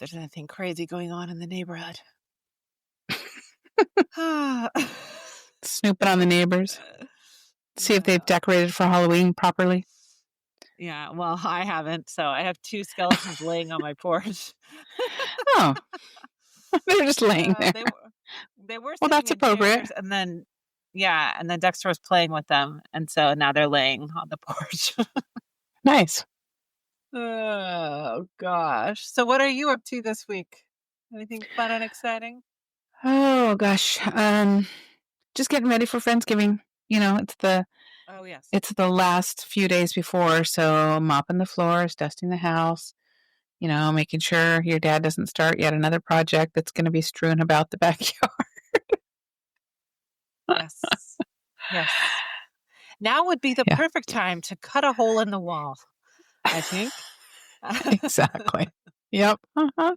there's anything crazy going on in the neighborhood. Snooping on the neighbors. See if they've decorated for Halloween properly. Yeah, well, I haven't, so I have 2 skeletons laying on my porch. Oh. They're just laying there. They were Well, sitting that's in appropriate. chairs, and then Dexter was playing with them, and so now they're laying on the porch. Nice. Oh, gosh. So what are you up to this week? Anything fun and exciting? Oh, gosh. Just getting ready for Friendsgiving. Oh, yes. It's the last few days before, so mopping the floors, dusting the house, making sure your dad doesn't start yet another project that's going to be strewn about the backyard. Yes. Yes. Now would be the Yeah. perfect time to cut a hole in the wall, I think. Exactly. Yep. Uh-huh.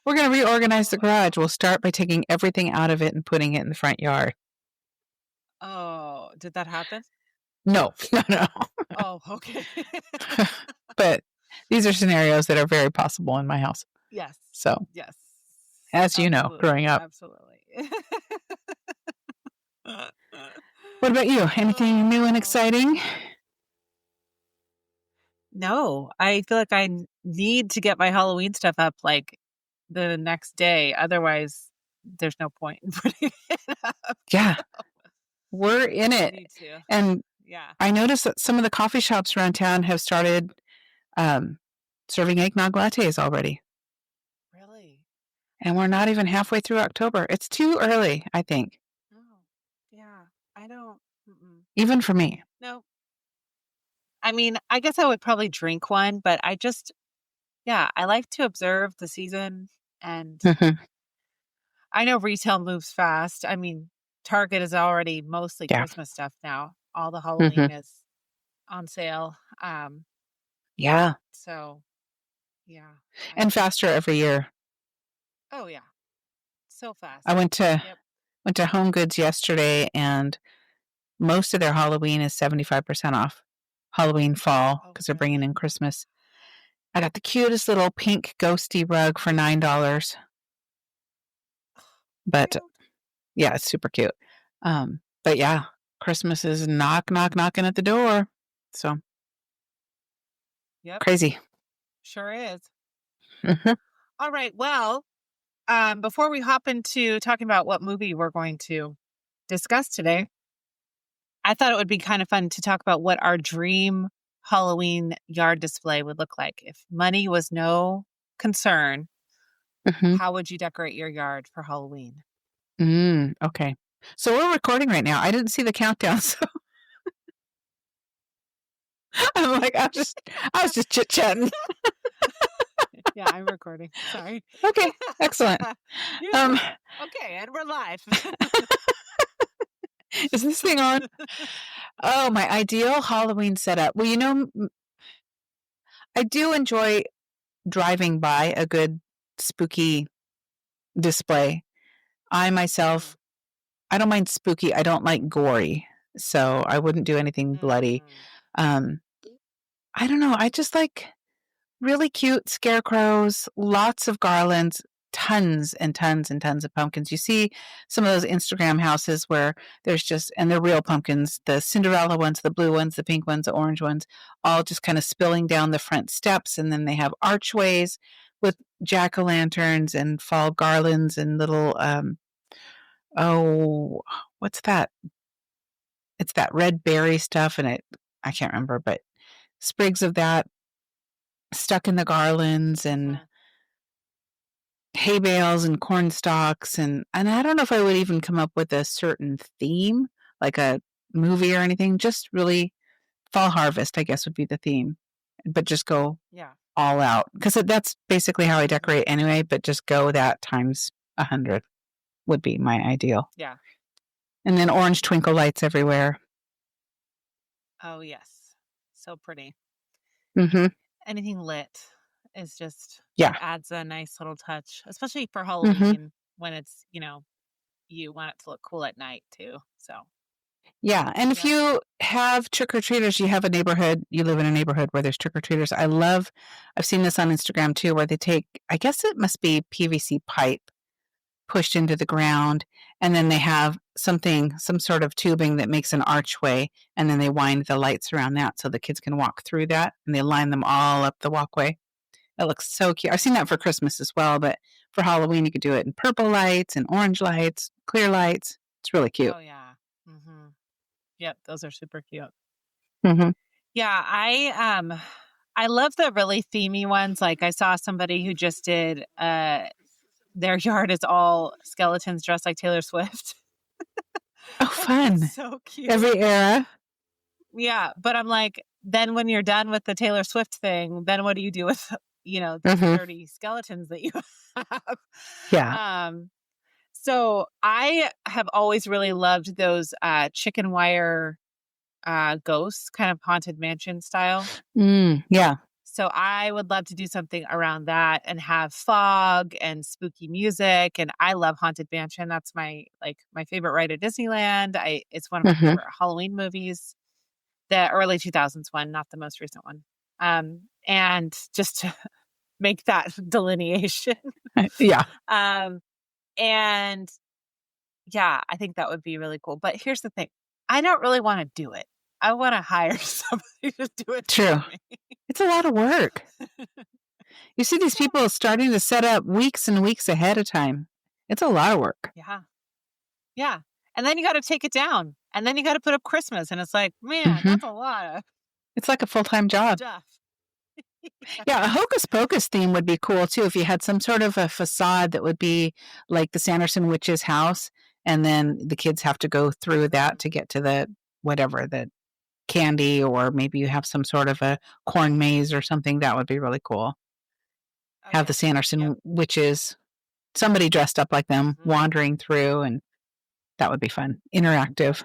We're going to reorganize the garage. We'll start by taking everything out of it and putting it in the front yard. Oh, did that happen? No. Oh, okay. But these are scenarios that are very possible in my house. Yes. So, yes. as you know, growing up. Absolutely. What about you? Anything new and exciting? No, I feel like I need to get my Halloween stuff up like the next day. Otherwise, there's no point in putting it up. Yeah. We're in I it. need to. And Yeah. I noticed that some of the coffee shops around town have started serving eggnog lattes already. Really? And we're not even halfway through October. It's too early, I think. Oh, yeah. I don't. Even for me. No. I mean, I guess I would probably drink one, but I like to observe the season. And I know retail moves fast. I mean, Target is already mostly Christmas stuff now. All the Halloween is on sale. Yeah. So, yeah. And faster every year. Oh, yeah. So fast. I went to Home Goods yesterday, and most of their Halloween is 75% off. Halloween fall, because they're bringing in Christmas. I got the cutest little pink ghosty rug for $9. But yeah, it's super cute. But yeah, Christmas is knocking at the door. So crazy. Sure is. Mm-hmm. All right. Well, before we hop into talking about what movie we're going to discuss today, I thought it would be kind of fun to talk about what our dream Halloween yard display would look like. If money was no concern, how would you decorate your yard for Halloween? Okay. So we're recording right now. I didn't see the countdown, so I'm like, I was just chit-chatting. Yeah, I'm recording. Sorry. Okay, excellent. Okay, and we're live. Is this thing on? Oh, my ideal Halloween setup. Well, I do enjoy driving by a good spooky display. I myself, I don't mind spooky. I don't like gory, so I wouldn't do anything bloody. I don't know. I just like really cute scarecrows, lots of garlands, tons and tons and tons of pumpkins. You see some of those Instagram houses where and they're real pumpkins, the Cinderella ones, the blue ones, the pink ones, the orange ones, all just kind of spilling down the front steps. And then they have archways with jack-o'-lanterns and fall garlands and little, what's that? It's that red berry stuff, and I can't remember, but sprigs of that stuck in the garlands and hay bales and corn stalks, and I don't know if I would even come up with a certain theme, like a movie or anything. Just really fall harvest, I guess, would be the theme, but just go all out, because that's basically how I decorate anyway. But just go that times 100 would be my ideal. Yeah. And then orange twinkle lights everywhere. Oh, yes. So pretty. Mm-hmm. Anything lit is just adds a nice little touch, especially for Halloween when it's, you want it to look cool at night too. So Yeah. And if you have trick-or-treaters, you live in a neighborhood where there's trick-or-treaters. I've seen this on Instagram too, where they take, I guess it must be PVC pipe pushed into the ground, and then they have some sort of tubing that makes an archway, and then they wind the lights around that so the kids can walk through that, and they line them all up the walkway. It looks so cute. I've seen that for Christmas as well, but for Halloween, you could do it in purple lights and orange lights, clear lights. It's really cute. Oh, yeah. Mm-hmm. Yep, those are super cute. Mm-hmm. Yeah, I love the really themey ones. Like I saw somebody who just did their yard is all skeletons dressed like Taylor Swift. Oh, fun. So cute. Every era. Yeah, but I'm like, then when you're done with the Taylor Swift thing, then what do you do with, the dirty skeletons that you have? Yeah. So I have always really loved those chicken wire ghosts, kind of haunted mansion style. Yeah. So I would love to do something around that and have fog and spooky music. And I love Haunted Mansion. That's my favorite ride at Disneyland. It's one of my favorite Halloween movies. The early 2000s one, not the most recent one. And just to make that delineation. Yeah. And yeah, I think that would be really cool. But here's the thing. I don't really want to do it. I want to hire somebody to do it. True. For me. It's a lot of work. You see these people starting to set up weeks and weeks ahead of time. It's a lot of work. Yeah. Yeah. And then you got to take it down. And then you got to put up Christmas. And it's like, man, that's a lot of It's like a full-time job. stuff. Yeah, a Hocus Pocus theme would be cool too if you had some sort of a facade that would be like the Sanderson witch's house, and then the kids have to go through that to get to the candy, or maybe you have some sort of a corn maze or something. That would be really cool. Have the Sanderson witches, somebody dressed up like them, wandering through, and that would be fun. Interactive.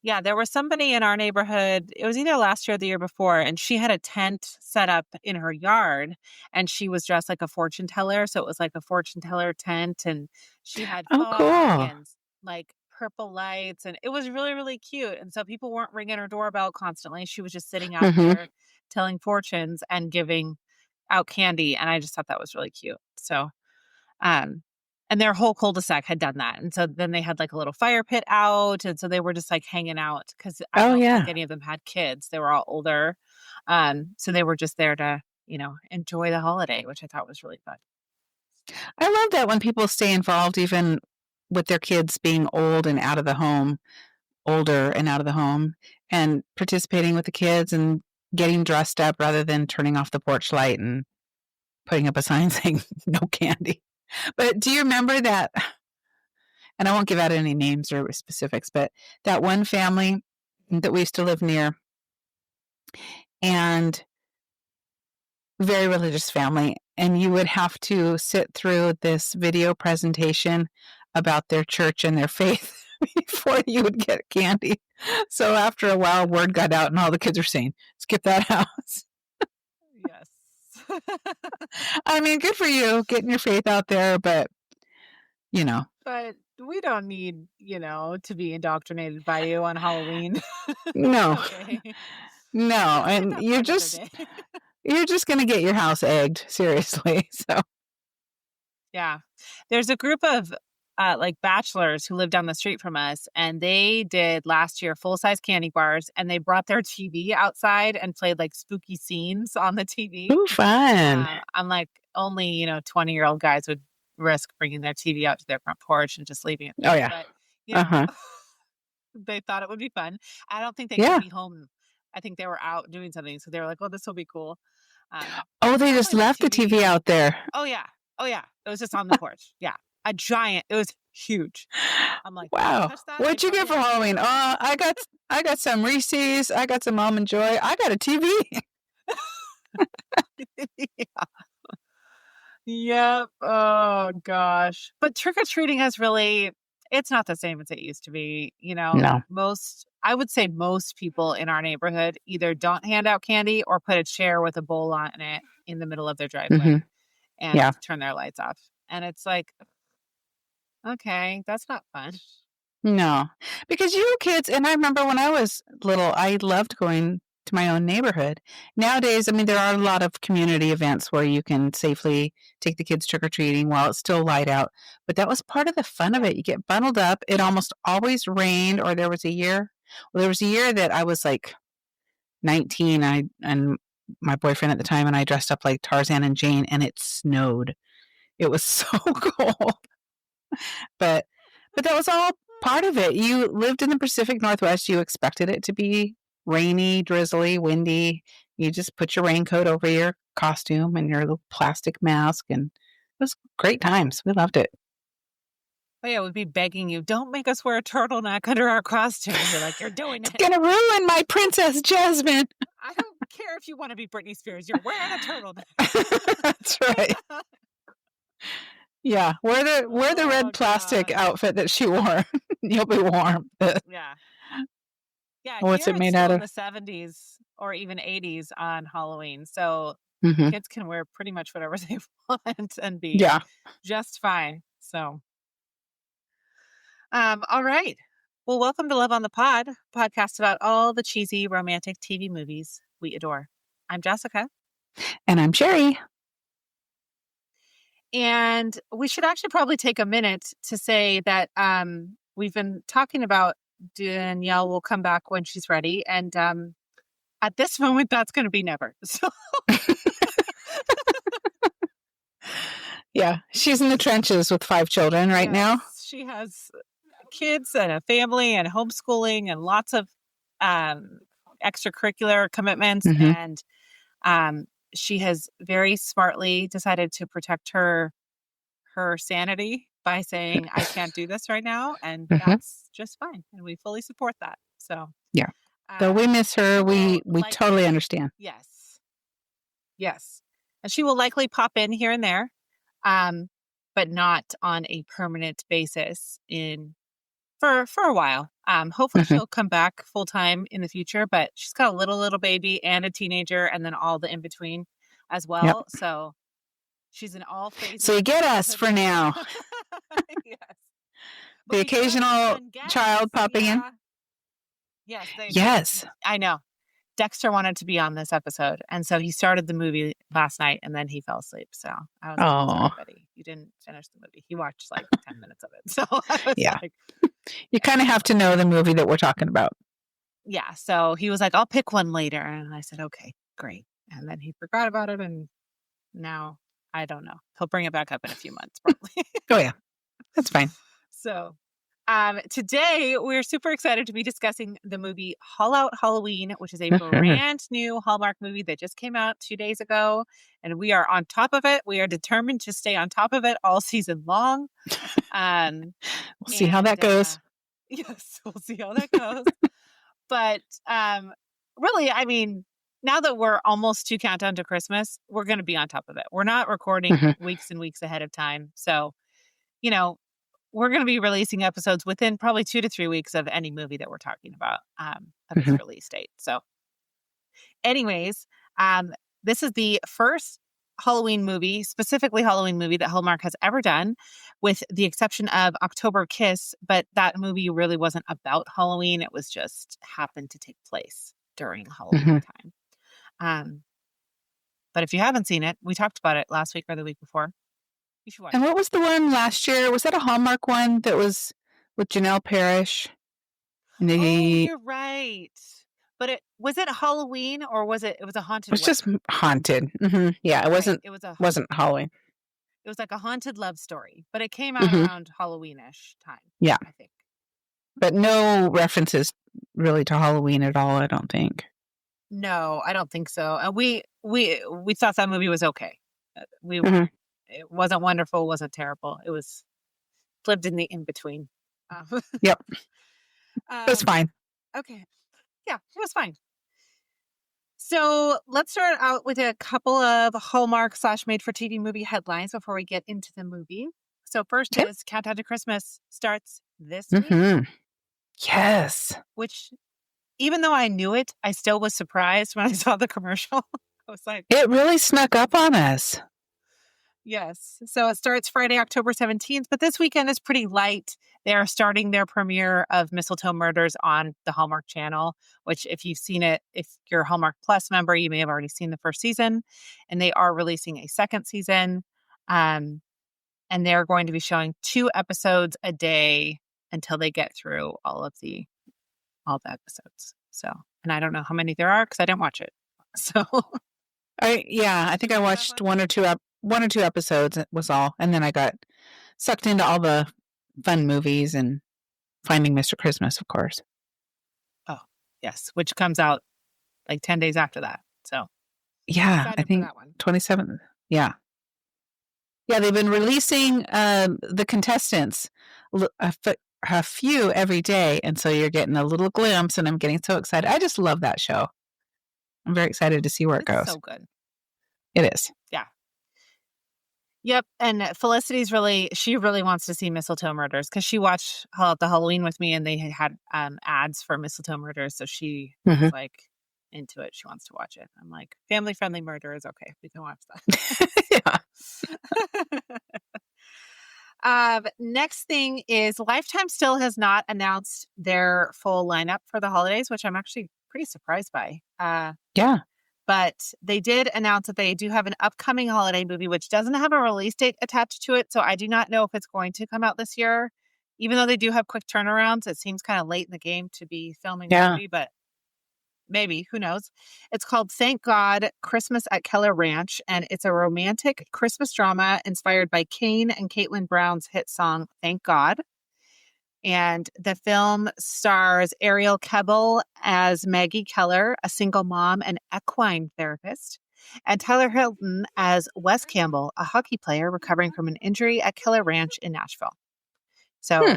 Yeah, there was somebody in our neighborhood, it was either last year or the year before, and she had a tent set up in her yard, and she was dressed like a fortune teller. So it was like a fortune teller tent, and she had fog and like purple lights, and it was really, really cute. And so people weren't ringing her doorbell constantly. She was just sitting out there telling fortunes and giving out candy, and I just thought that was really cute. So, and their whole cul-de-sac had done that. And so then they had like a little fire pit out. And so they were just like hanging out because I don't think any of them had kids. They were all older. So they were just there to, enjoy the holiday, which I thought was really fun. I love that when people stay involved, even with their kids being older and out of the home, and participating with the kids and getting dressed up rather than turning off the porch light and putting up a sign saying no candy. But do you remember that? And I won't give out any names or specifics, but that one family that we used to live near, and very religious family, and you would have to sit through this video presentation about their church and their faith before you would get candy. So after a while, word got out, and all the kids were saying, "Skip that house." Yes. I mean, good for you getting your faith out there, but But we don't need, to be indoctrinated by you on Halloween. No. No, and you're just going to get your house egged, seriously. So yeah. There's a group of bachelors who live down the street from us, and they did last year full-size candy bars, and they brought their TV outside and played like spooky scenes on the TV. Ooh, fun. I'm like, only 20-year-old guys would risk bringing their TV out to their front porch and just leaving it there. Oh yeah. But, they thought it would be fun. I don't think they could be home. I think they were out doing something, so they were like, "Oh, this will be cool." They just left the TV out there. Oh yeah. It was just on the porch. Yeah. A giant. It was huge. I'm like, wow. What'd you get for Halloween? Oh, I got some Reese's. I got some Almond Joy. I got a TV. Yeah. Yep. Oh gosh. But trick-or-treating it's not the same as it used to be. No. I would say most people in our neighborhood either don't hand out candy or put a chair with a bowl on it in the middle of their driveway and turn their lights off. And it's like, okay, that's not fun. No, because you kids, and I remember when I was little, I loved going to my own neighborhood. Nowadays, I mean, there are a lot of community events where you can safely take the kids trick-or-treating while it's still light out. But that was part of the fun of it. You get bundled up. It almost always rained, or there was a year that I was like 19, and my boyfriend at the time and I dressed up like Tarzan and Jane, and it snowed. It was so cold. But that was all part of it. You lived in the Pacific Northwest. You expected it to be rainy, drizzly, windy. You just put your raincoat over your costume and your little plastic mask, and it was great times. We loved it. Oh, yeah, we'd be begging you, don't make us wear a turtleneck under our costume. You're like, you're doing it. It's going to ruin my Princess Jasmine. I don't care if you want to be Britney Spears. You're wearing a turtleneck. That's right. Yeah, wear the red plastic outfit that she wore. You'll be warm. Yeah. What's it made out of? In the 70s or even 80s on Halloween, so kids can wear pretty much whatever they want and be just fine. So, all right. Well, welcome to Love on the Pod, podcast about all the cheesy romantic TV movies we adore. I'm Jessica. And I'm Sherri. And we should actually probably take a minute to say that we've been talking about Danielle will come back when she's ready. And at this moment, that's going to be never. So yeah, she's in the trenches with 5 children right now. She has kids and a family and homeschooling and lots of extracurricular commitments. And she has very smartly decided to protect her sanity by saying, I can't do this right now. And that's just fine. And we fully support that. So, yeah. Though we miss her, we totally understand. Yes. Yes. And she will likely pop in here and there, but not on a permanent basis for a while. Hopefully she'll come back full time in the future, but she's got a little baby and a teenager and then all the in between as well. Yep. So she's in all phases. So you get us for now. Yes. The occasional child popping in. Yes. Yes. I know. Dexter wanted to be on this episode, and so he started the movie last night, and then he fell asleep. So I was like, sorry, buddy, you didn't finish the movie. He watched like 10 minutes of it. So I was like, you kind of have to know the movie that we're talking about. Yeah. So he was like, I'll pick one later, and I said, okay, great. And then he forgot about it, and now I don't know. He'll bring it back up in a few months, probably. Oh yeah, that's fine. So. Today, we're super excited to be discussing the movie Haul Out Halloween, which is a brand new Hallmark movie that just came out 2 days ago. And we are on top of it. We are determined to stay on top of it all season long. We'll see how that goes. Yes, we'll see how that goes. But really, I mean, now that we're almost to countdown to Christmas, we're going to be on top of it. We're not recording weeks and weeks ahead of time. So, we're going to be releasing episodes within probably 2 to 3 weeks of any movie that we're talking about of its release date. So anyways, this is the first Halloween movie, specifically Halloween movie that Hallmark has ever done, with the exception of October Kiss. But that movie really wasn't about Halloween. It was just happened to take place during Halloween time. But if you haven't seen it, we talked about it last week or the week before. You should watch it. And what was the one last year? Was that a Hallmark one that was with Janelle Parrish? And you're right. But was it Halloween or was it was a haunted? It was just haunted. Yeah, it wasn't. It wasn't Halloween. It was like a haunted love story, but it came out around Halloween-ish time. Yeah, I think. But no references really to Halloween at all. I don't think. No, I don't think so. And we thought that movie was okay. It wasn't wonderful, wasn't terrible. It was lived in the in-between. Yep. It was fine. Okay. Yeah, it was fine. So let's start out with a couple of Hallmark / made-for-TV movie headlines before we get into the movie. So first is Countdown to Christmas starts this week. Yes. Which, even though I knew it, I still was surprised when I saw the commercial. I was like... It really snuck up on us. Yes. So it starts Friday, October 17th, but this weekend is pretty light. They are starting their premiere of Mistletoe Murders on the Hallmark Channel, which if you've seen it, if you're a Hallmark Plus member, you may have already seen the first season. And they are releasing a second season. And they're going to be showing 2 episodes a day until they get through all the episodes. So, and I don't know how many there are because I didn't watch it. So I think I watched one or two episodes was all, and then I got sucked into all the fun movies and Finding Mr. Christmas, of course. Oh, yes, which comes out like 10 days after that. So yeah, I think 27th. Yeah. Yeah, they've been releasing the contestants a few every day, and so you're getting a little glimpse, and I'm getting so excited. I just love that show. I'm very excited to see where it goes. So good. It is. Yeah. Yep. And Felicity's she really wants to see Mistletoe Murders because she watched the Halloween with me and they had ads for Mistletoe Murders. So she was like into it. She wants to watch it. I'm like, family friendly murder is okay. We can watch that. Yeah. Next thing is Lifetime still has not announced their full lineup for the holidays, which I'm actually pretty surprised by. Yeah. But they did announce that they do have an upcoming holiday movie, which doesn't have a release date attached to it. So I do not know if it's going to come out this year. Even though they do have quick turnarounds, it seems kind of late in the game to be filming a movie, but maybe, who knows? It's called Thank God, Christmas at Keller Ranch, and it's a romantic Christmas drama inspired by Kane and Caitlin Brown's hit song, Thank God. And the film stars Ariel Kebbel as Maggie Keller, a single mom and equine therapist, and Tyler Hilton as Wes Campbell, a hockey player recovering from an injury at Keller Ranch in Nashville. So,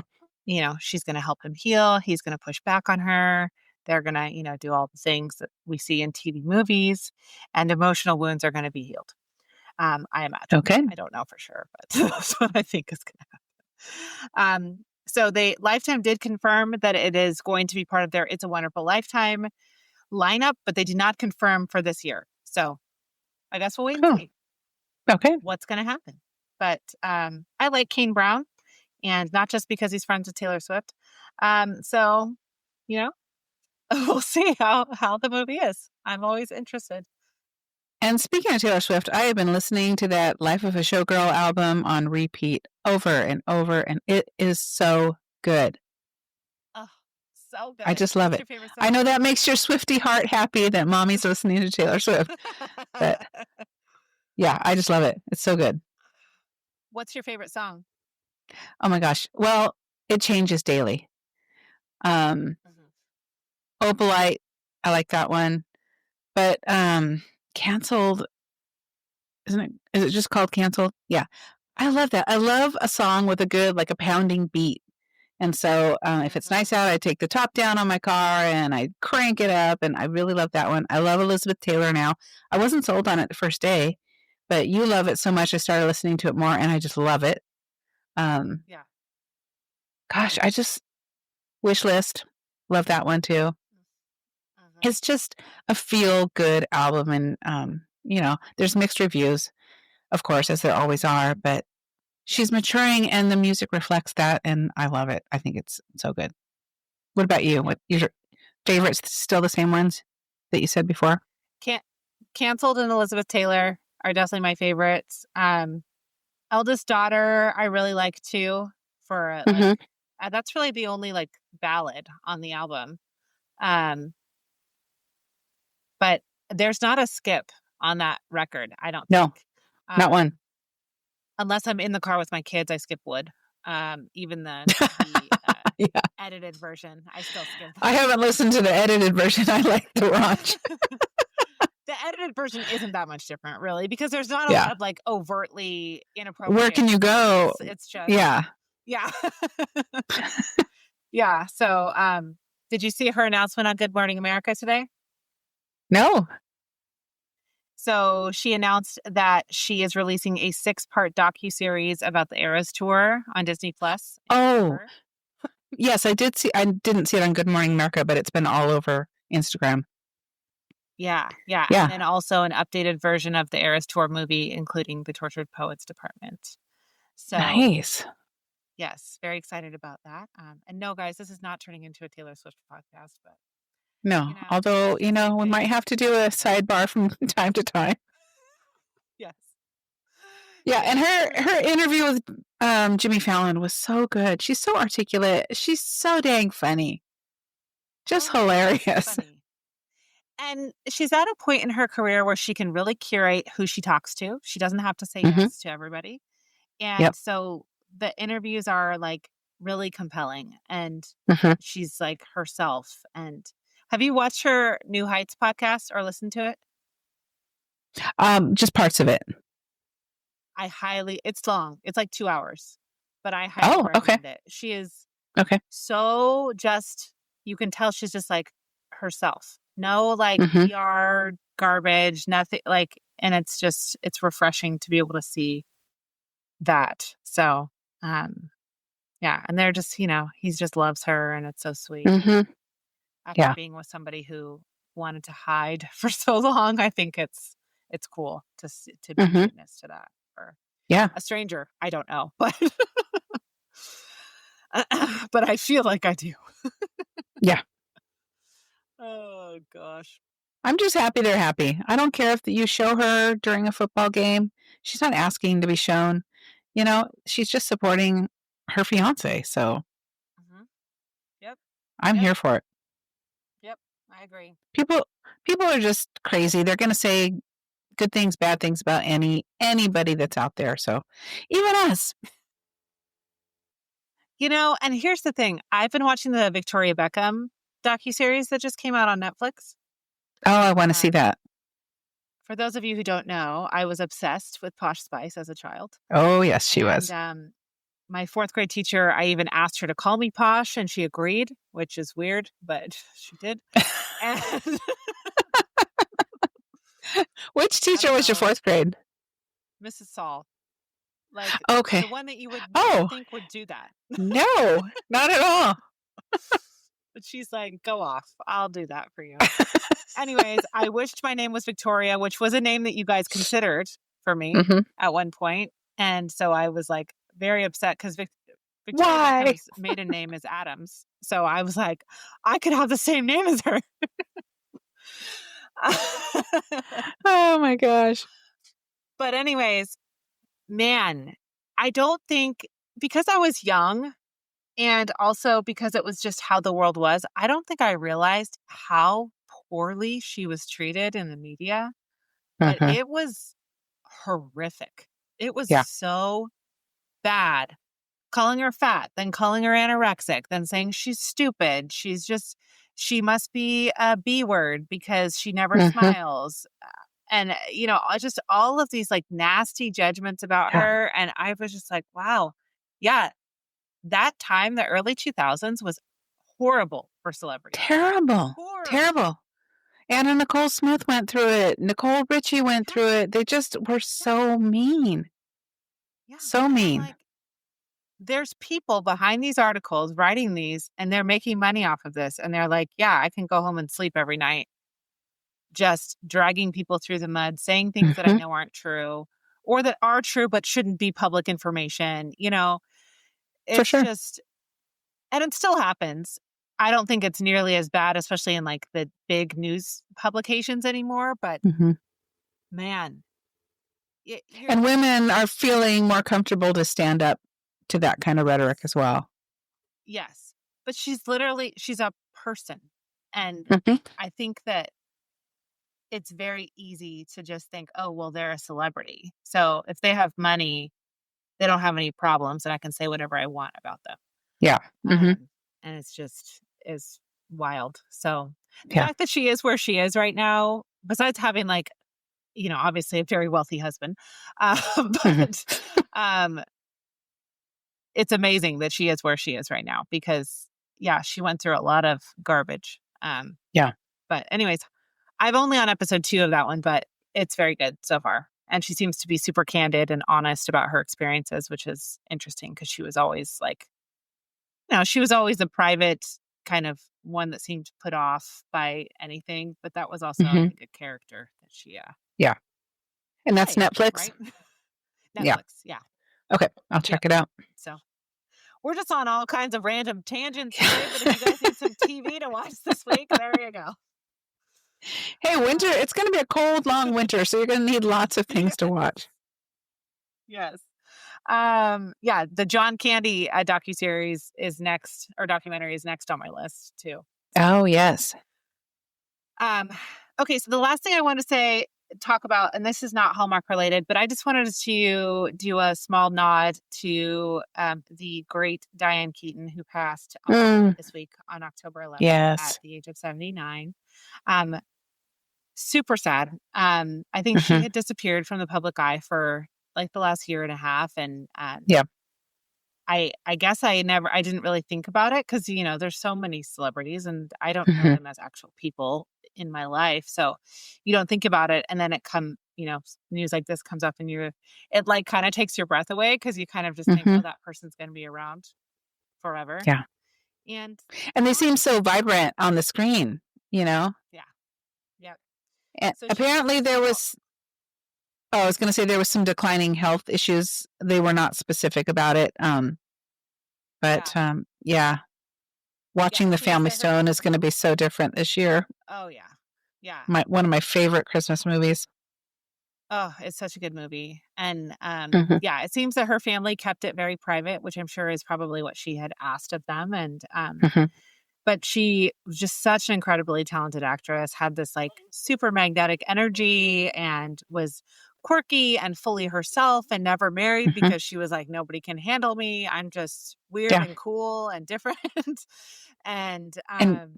she's going to help him heal. He's going to push back on her. They're going to, do all the things that we see in TV movies, and emotional wounds are going to be healed. I imagine. Okay. I don't know for sure, but that's what I think is going to happen. So Lifetime did confirm that it is going to be part of their It's a Wonderful Lifetime lineup, but they did not confirm for this year. So I guess we'll wait and see. Okay. What's going to happen. But I like Kane Brown, and not just because he's friends with Taylor Swift. So, we'll see how the movie is. I'm always interested. And speaking of Taylor Swift, I have been listening to that Life of a Showgirl album on repeat over and over, and it is so good. Oh, so good. I just love it. I know that makes your Swiftie heart happy that mommy's listening to Taylor Swift. But yeah, I just love it. It's so good. What's your favorite song? Oh my gosh. Well, it changes daily. Opalite, I like that one. But Canceled, isn't it? Is it just called Canceled? Yeah. I love that. I love a song with a good, like a pounding beat. And so if it's nice out, I take the top down on my car and I crank it up. And I really love that one. I love Elizabeth Taylor now. I wasn't sold on it the first day, but you love it so much. I started listening to it more and I just love it. Yeah. Gosh, I just Wish List. Love that one too. It's just a feel-good album, and there's mixed reviews, of course, as there always are, but she's maturing and the music reflects that, and I love it. I think it's so good. What about you? What your favorites? Still the same ones that you said before? Canceled and Elizabeth Taylor are definitely my favorites. Eldest Daughter I really like too. That's really the only ballad on the album. But there's not a skip on that record, I don't think. No, not one. Unless I'm in the car with my kids, I skip Wood. Even the edited version, I still skip. I haven't listened to the edited version. I like the raunch. The edited version isn't that much different, really, because there's not a lot of overtly inappropriate. Where can you go? It's just yeah. Yeah. So, did you see her announcement on Good Morning America today? No. So she announced that she is releasing a 6-part docuseries about the Eras Tour on Disney Plus. Oh, yes, I did see. I didn't see it on Good Morning America, but it's been all over Instagram. Yeah. Yeah. And then also an updated version of the Eras Tour movie, including the Tortured Poets Department. So, Nice. yes, very excited about that. And no, guys, this is not turning into a Taylor Swift podcast, but No, you know, although, it's just like we a might have to do a sidebar from time to time. yes. Yeah, and Yes. her interview with Jimmy Fallon was so good. She's so articulate. She's so dang funny. Just Oh, yeah, she's hilarious. funny. And she's at a point in her career where she can really curate who she talks to. She doesn't have to say Mhm. yes to everybody. And Yep. so the interviews are like really compelling and Mhm. she's like herself. And have you watched her New Heights podcast or listened to it? Just parts of it. It's long. It's like 2 hours, but I highly Oh, okay. recommend it. She is Okay. so just, you can tell she's just like herself. No like Mhm. PR garbage, nothing like, and it's refreshing to be able to see that. So, yeah, and they're just, he just loves her and it's so sweet. Mhm. After Yeah. being with somebody who wanted to hide for so long, I think it's cool to be Mhm. witness to that. Or Yeah. a stranger, I don't know, but but I feel like I do. Yeah. Oh gosh. I'm just happy they're happy. I don't care if you show her during a football game. She's not asking to be shown. She's just supporting her fiance. So Mhm. Yep. I'm Yep. here for it. Yep. I agree. People are just crazy. They're going to say good things, bad things about anybody that's out there. So even us. And here's the thing. I've been watching the Victoria Beckham docuseries that just came out on Netflix. Oh, I want to see that. For those of you who don't know, I was obsessed with Posh Spice as a child. Oh, yes, she was. And my 4th grade teacher, I even asked her to call me Posh, and she agreed, which is weird, but she did. And Which teacher was your 4th grade? Mrs. Saul. Like, okay. The one that you would never think would do that. No, not at all. But she's like, go off. I'll do that for you. Anyways, I wished my name was Victoria, which was a name that you guys considered for me at one point. And so I was like very upset because Victoria Beckham's maiden name is Adams. So I was like, I could have the same name as her. Oh my gosh. But anyways, man, I don't think, because I was young and also because it was just how the world was, I don't think I realized how poorly she was treated in the media. But it was horrific. It was so bad. Calling her fat, then calling her anorexic, then saying she's stupid. She must be a B word because she never smiles. And, just all of these like nasty judgments about her. And I was just like, wow. Yeah. That time, the early 2000s was horrible for celebrities. Terrible. Horrible. Terrible. Anna Nicole Smith went through it. Nicole Richie went through it. They just were so mean. Yeah. So mean. Like, there's people behind these articles writing these and they're making money off of this. And they're like, yeah, I can go home and sleep every night. Just dragging people through the mud, saying things that I know aren't true or that are true but shouldn't be public information. It's just, and it still happens. I don't think it's nearly as bad, especially in like the big news publications anymore. But man. And women are feeling more comfortable to stand up to that kind of rhetoric as well. Yes. But she's a person. And I think that it's very easy to just think, oh, well, they're a celebrity. So if they have money, they don't have any problems and I can say whatever I want about them. Yeah. And it's just is wild. So the fact that she is where she is right now, besides having like, obviously a very wealthy husband, but it's amazing that she is where she is right now because, she went through a lot of garbage. But anyways, I'm only on episode 2 of that one, but it's very good so far. And she seems to be super candid and honest about her experiences, which is interesting because she was always like, she was always a private kind of one that seemed put off by anything, but that was also, I think, a character that she Yeah. And that's played, Netflix? right? Yeah. Netflix, yeah. Okay, I'll check it out. So we're just on all kinds of random tangents today, but if you guys need some TV to watch this week, there you go. Hey, winter, it's going to be a cold, long winter, so you're going to need lots of things to watch. Yes. The John Candy docuseries is next, or documentary is next on my list too. Oh, yes. Okay, so the last thing I want to talk about, and this is not Hallmark related, but I just wanted to do a small nod to the great Diane Keaton, who passed this week on October 11th at the age of 79. Super sad. I think she had disappeared from the public eye for like the last year and a half, and I guess I didn't really think about it because, there's so many celebrities and I don't know them as actual people in my life. So you don't think about it. And then news like this comes up and it like kind of takes your breath away because you kind of just think, oh, that person's going to be around forever. Yeah. And they seem so vibrant on the screen, Yeah. Yeah. And so apparently there was... Oh, I was going to say there was some declining health issues. They were not specific about it. Watching The Family Stone is going to be so different this year. Oh, yeah. Yeah. One of my favorite Christmas movies. Oh, it's such a good movie. And it seems that her family kept it very private, which I'm sure is probably what she had asked of them. And but she was just such an incredibly talented actress, had this like super magnetic energy and was quirky and fully herself and never married because she was like, nobody can handle me. I'm just weird and cool and different. and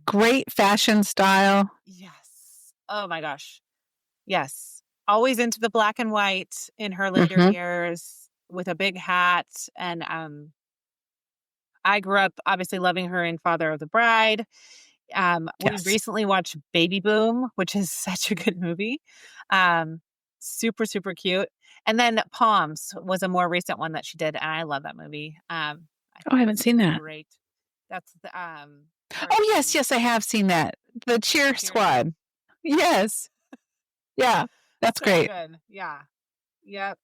great fashion style. Yes. Oh my gosh. Yes. Always into the black and white in her later years with a big hat. And I grew up obviously loving her in Father of the Bride. We recently watched Baby Boom, which is such a good movie. Super, super cute. And then Palms was a more recent one that she did, and I love that movie. I haven't seen that. Great. That's the yes, I have seen that. The Cheer Squad. Yes. Yeah, that's so great. Good. Yeah. Yep.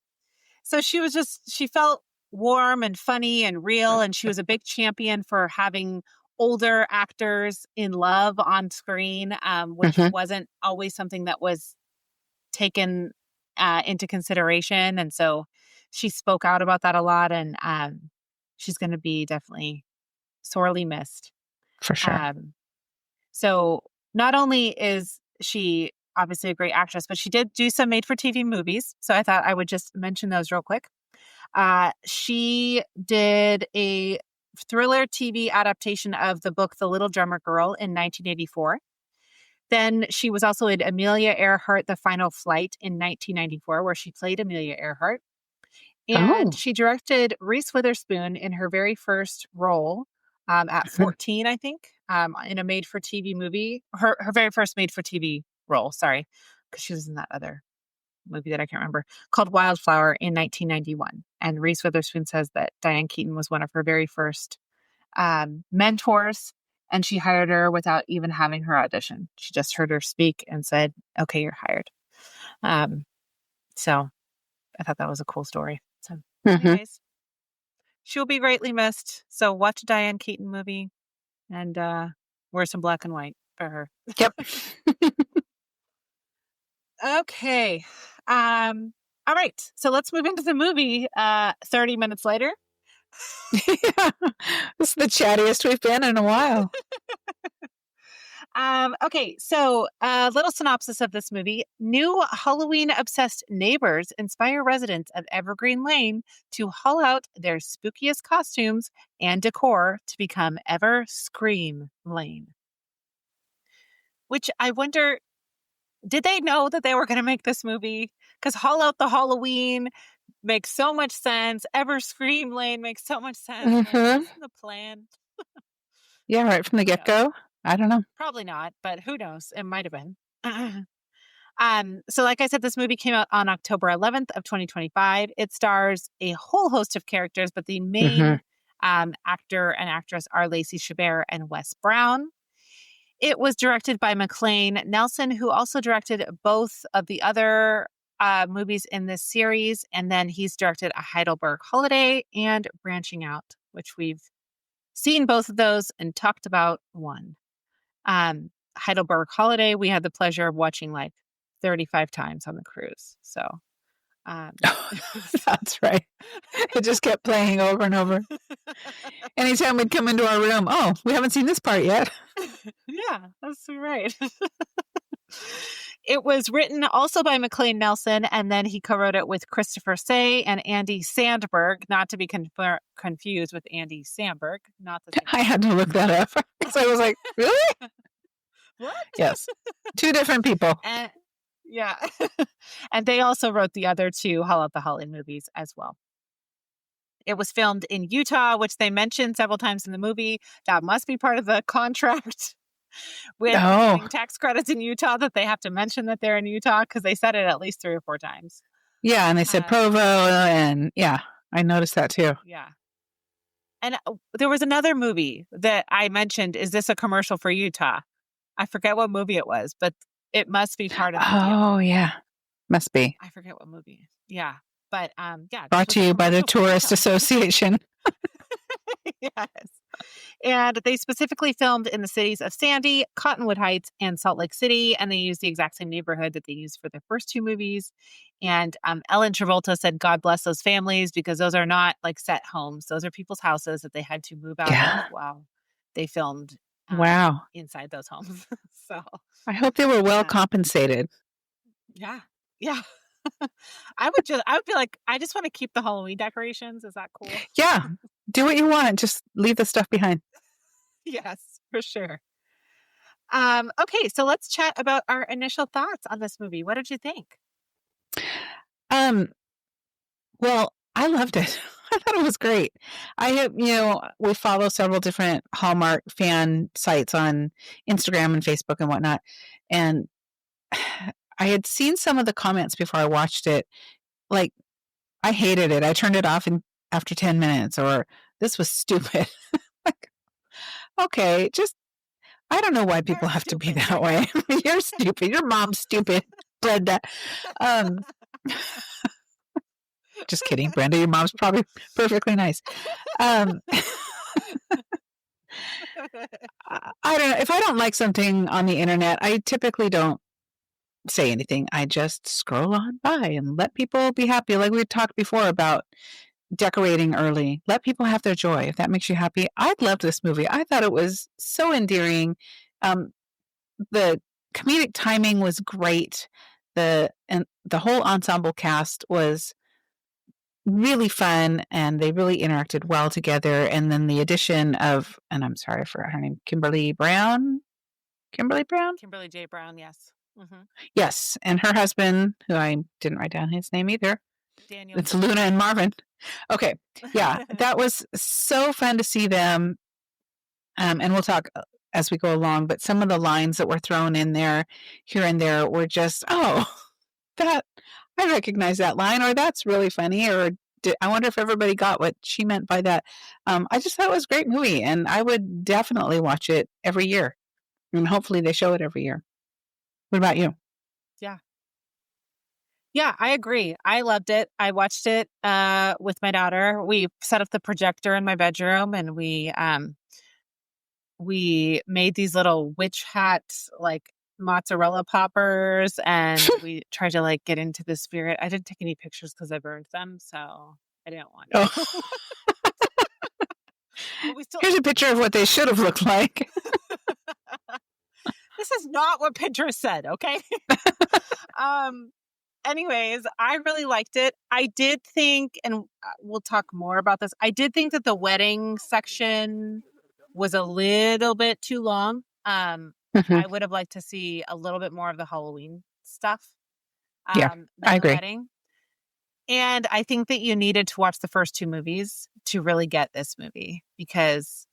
So she felt warm and funny and real, and she was a big champion for having older actors in love on screen, which wasn't always something that was taken into consideration. And so she spoke out about that a lot, and she's going to be definitely sorely missed. For sure. So not only is she obviously a great actress, but she did do some made-for-TV movies. So I thought I would just mention those real quick. She did a thriller TV adaptation of the book The Little Drummer Girl in 1984. Then she was also in Amelia Earhart, The Final Flight in 1994, where she played Amelia Earhart. And she directed Reese Witherspoon in her very first role at 14, I think, in a made-for-TV movie. Her very first made-for-TV role, sorry, because she was in that other movie that I can't remember, called Wildflower in 1991. And Reese Witherspoon says that Diane Keaton was one of her very first mentors, and she hired her without even having her audition. She just heard her speak and said, okay, you're hired. So I thought that was a cool story. So anyways, she'll be greatly missed. So watch a Diane Keaton movie and wear some black and white for her. Yep. Okay. All right. So let's move into the movie 30 minutes later. Yeah. This is the chattiest we've been in a while. Okay, so a little synopsis of this movie. New Halloween-obsessed neighbors inspire residents of Evergreen Lane to haul out their spookiest costumes and decor to become Ever Scream Lane. Which I wonder, did they know that they were going to make this movie? Because Haul Out the Halloween makes so much sense. Ever Scream Lane makes so much sense. Wasn't the plan? Yeah, right from the get-go. I don't know. Probably not, but who knows? It might have been. So like I said, this movie came out on October 11th of 2025. It stars a whole host of characters, but the main Actor and actress are Lacey Chabert and Wes Brown. It was directed by McLean Nelson, who also directed both of the other movies in this series. And then he's directed A Heidelberg Holiday and Branching Out, which we've seen both of those and talked about one. Heidelberg Holiday, we had the pleasure of watching like 35 times on the cruise. So that's right. It just kept playing over and over. Anytime we'd come into our room, oh, we haven't seen this part yet. Yeah, that's right. It was written also by McLean Nelson, and then he co-wrote it with Christopher Say and Andy Sandberg, not to be confused with Andy Samberg. Not the same. I had to look that up. So I was like, really? What? Yes. 2 different people. Yeah. And they also wrote the other 2 Hall at the Holly movies as well. It was filmed in Utah, which they mentioned several times in the movie. That must be part of the contract with getting tax credits in Utah, that they have to mention that they're in Utah, because they said it at least 3 or 4 times. Yeah, and they said Provo, and yeah, I noticed that too. Yeah. And there was another movie that I mentioned. Is this a commercial for Utah? I forget what movie it was, but it must be part of the deal. Oh, yeah. Must be. I forget what movie. Yeah. But yeah. Brought to you by the Tourist Association. Yes. And they specifically filmed in the cities of Sandy, Cottonwood Heights, and Salt Lake City. And they used the exact same neighborhood that they used for their first 2 movies. And Ellen Travolta said, God bless those families, because those are not like set homes. Those are people's houses that they had to move out of while they filmed inside those homes. So I hope they were well compensated. Yeah. Yeah. I would be like, I just want to keep the Halloween decorations. Is that cool? Yeah. Do what you want. Just leave the stuff behind. Yes, for sure. Okay, so let's chat about our initial thoughts on this movie. What did you think? Well, I loved it. I thought it was great. I have, we follow several different Hallmark fan sites on Instagram and Facebook and whatnot. And I had seen some of the comments before I watched it. Like, I hated it. I turned it off after 10 minutes, or this was stupid. Like, okay, I don't know why people have to be that way. You're stupid. Your mom's stupid. Brenda. Just kidding, Brenda. Your mom's probably perfectly nice. I don't know. If I don't like something on the internet, I typically don't say anything. I just scroll on by and let people be happy. Like we talked before about decorating early. Let people have their joy. If that makes you happy. I loved this movie. I thought it was so endearing. The comedic timing was great. The whole ensemble cast was really fun, and they really interacted well together. And then the addition of, and I'm sorry, I forgot her name, Kimberly Brown? Kimberly J. Brown, yes. Mm-hmm. Yes, and her husband, who I didn't write down his name either. Daniel. It's Luna and Marvin. Okay, yeah, that was so fun to see them. And we'll talk as we go along, but some of the lines that were thrown in there, here and there, were just, that I recognize that line, or that's really funny, or I wonder if everybody got what she meant by that. I just thought it was a great movie, and I would definitely watch it every year, and hopefully they show it every year. What about you? Yeah, I agree. I loved it. I watched it with my daughter. We set up the projector in my bedroom, and we made these little witch hats, like mozzarella poppers, and we tried to like get into the spirit. I didn't take any pictures because I burned them, so I didn't want to. Here's a picture of what they should have looked like. This is not what Pinterest said, okay? Anyways, I really liked it. I did think, and we'll talk more about this, I did think that the wedding section was a little bit too long. I would have liked to see a little bit more of the Halloween stuff. Yeah, I agree. Wedding. And I think that you needed to watch the first 2 movies to really get this movie, because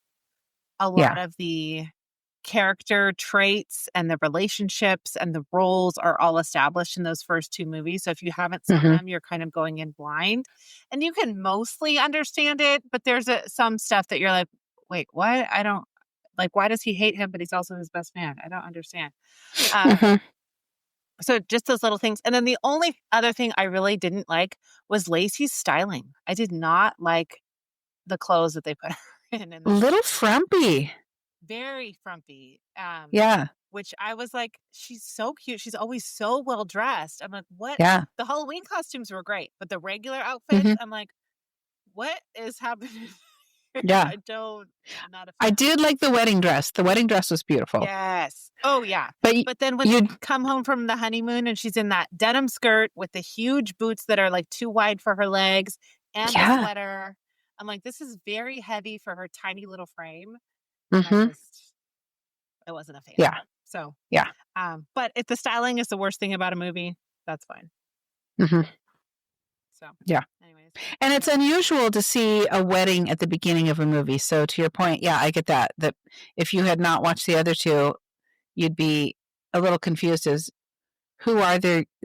a lot of the character traits and the relationships and the roles are all established in those first two movies. So if you haven't seen them, you're kind of going in blind, and you can mostly understand it, but there's some stuff that you're like, wait, what? I don't like, why does he hate him, but he's also his best man? I don't understand. So just those little things. And then the only other thing I really didn't like was Lacey's styling. I did not like the clothes that they put her in. A little frumpy. Very frumpy. Yeah. Which I was like, she's so cute. She's always so well dressed. I'm like, what? Yeah. The Halloween costumes were great, but the regular outfits, I'm like, what is happening? Yeah. I'm not a fan. I did like the wedding dress. The wedding dress was beautiful. Yes. Oh, yeah. But then when you come home from the honeymoon and she's in that denim skirt with the huge boots that are like too wide for her legs and the sweater, I'm like, this is very heavy for her tiny little frame. I wasn't a fan. Yeah. So, yeah. But if the styling is the worst thing about a movie, that's fine. So, yeah. Anyways. And it's unusual to see a wedding at the beginning of a movie. So to your point, yeah, I get that if you had not watched the other two, you'd be a little confused as who are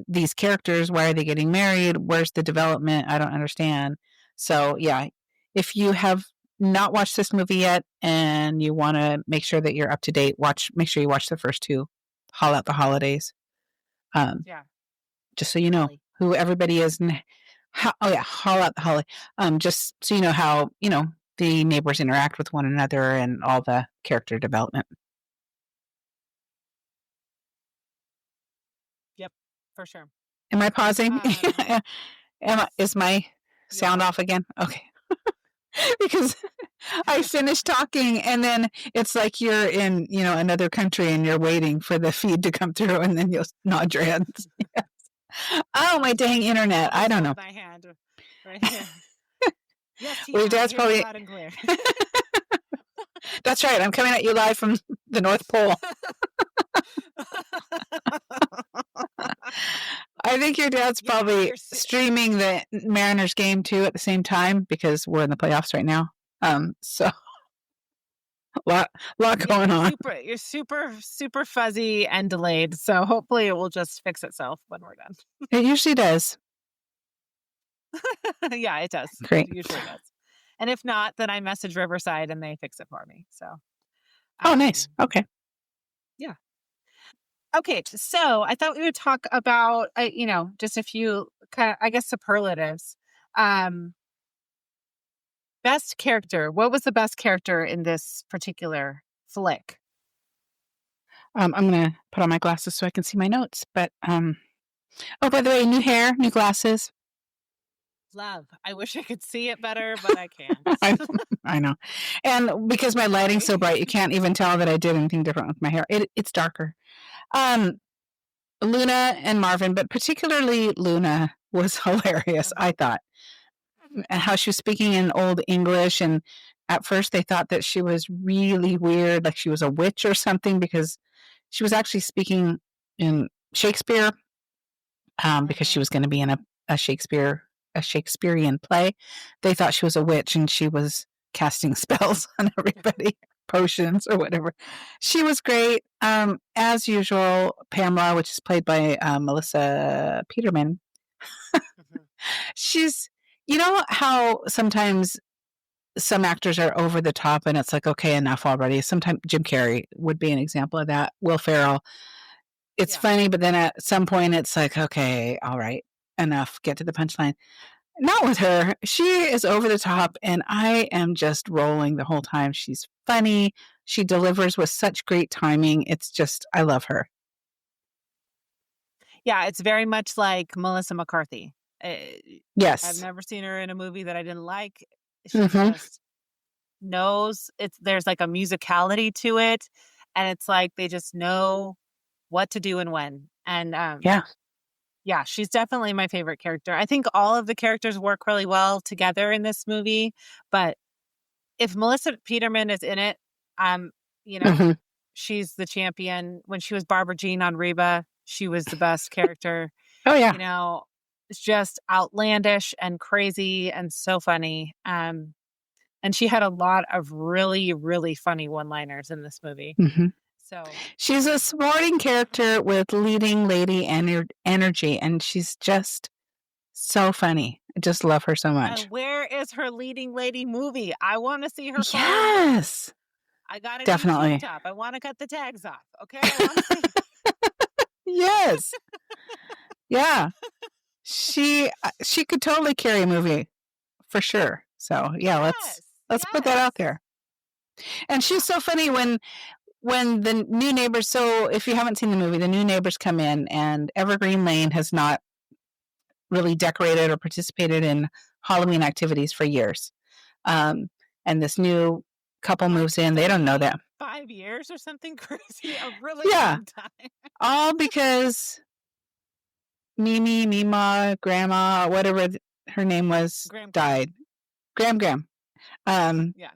these characters? Why are they getting married? Where's the development? I don't understand. So yeah, if you have not watched this movie yet and you want to make sure that you're up to date, make sure you watch the first two, Haul Out the Holidays. Just so you know who everybody is and Haul Out the Holiday. Just so you know how, the neighbors interact with one another and all the character development. Yep, for sure. Am I pausing? Is my sound off again? Okay. Because I finished talking and then it's like you're in, another country and you're waiting for the feed to come through and then you'll nod your heads. Yes. Oh, my dang internet. I don't know. My hand right here. Yes, well, your dad's probably loud and clear. That's right. I'm coming at you live from the North Pole. I think your dad's probably streaming the Mariners game too at the same time because we're in the playoffs right now. So a lot going on. You're super, super fuzzy and delayed. So hopefully it will just fix itself when we're done. It usually does. Yeah, it does. Great. It usually does. And if not, then I message Riverside and they fix it for me. So. Oh, nice. Okay. Yeah. Okay, so I thought we would talk about, just a few kind of, I guess, superlatives. Best character. What was the best character in this particular flick? I'm going to put on my glasses so I can see my notes. But, by the way, new hair, new glasses. Love. I wish I could see it better, but I can't. I know. And because my lighting's so bright, you can't even tell that I did anything different with my hair. It's darker. Luna and Marvin, but particularly Luna was hilarious, I thought. And how she was speaking in Old English, and at first they thought that she was really weird, like she was a witch or something, because she was actually speaking in Shakespeare, because she was going to be in a Shakespearean play. They thought she was a witch and she was casting spells on everybody. Potions or whatever. She was great. As usual, Pamela, which is played by Melissa Peterman. She's, how sometimes some actors are over the top and it's like, okay, enough already. Sometimes Jim Carrey would be an example of that. Will Ferrell. It's funny, but then at some point it's like, okay, all right, enough. Get to the punchline. Not with her. She is over the top, and I am just rolling the whole time. She's funny. She delivers with such great timing. It's just, I love her. Yeah, it's very much like Melissa McCarthy. Yes. I've never seen her in a movie that I didn't like. She just knows there's like a musicality to it, and it's like they just know what to do and when. And yeah, she's definitely my favorite character. I think all of the characters work really well together in this movie. But if Melissa Peterman is in it, she's the champion. When she was Barbara Jean on Reba, she was the best character. Oh, yeah. It's just outlandish and crazy and so funny. And she had a lot of really, really funny one-liners in this movie. So she's a supporting character with leading lady energy, and she's just so funny. I just love her so much. And where is her leading lady movie? I want to see her. Yes, I got a definitely. new tank top. I want to cut the tags off. Okay, I want to see. Yes. Yeah. She could totally carry a movie for sure. So yeah, let's put that out there. And she's so funny when the new neighbors. So if you haven't seen the movie, the new neighbors come in, and Evergreen Lane has not really decorated or participated in Halloween activities for years. And this new couple moves in. They don't know that. 5 years or something crazy. A really long time. All because Mimi, Mima, Grandma, whatever her name was, died. Graham. Yeah.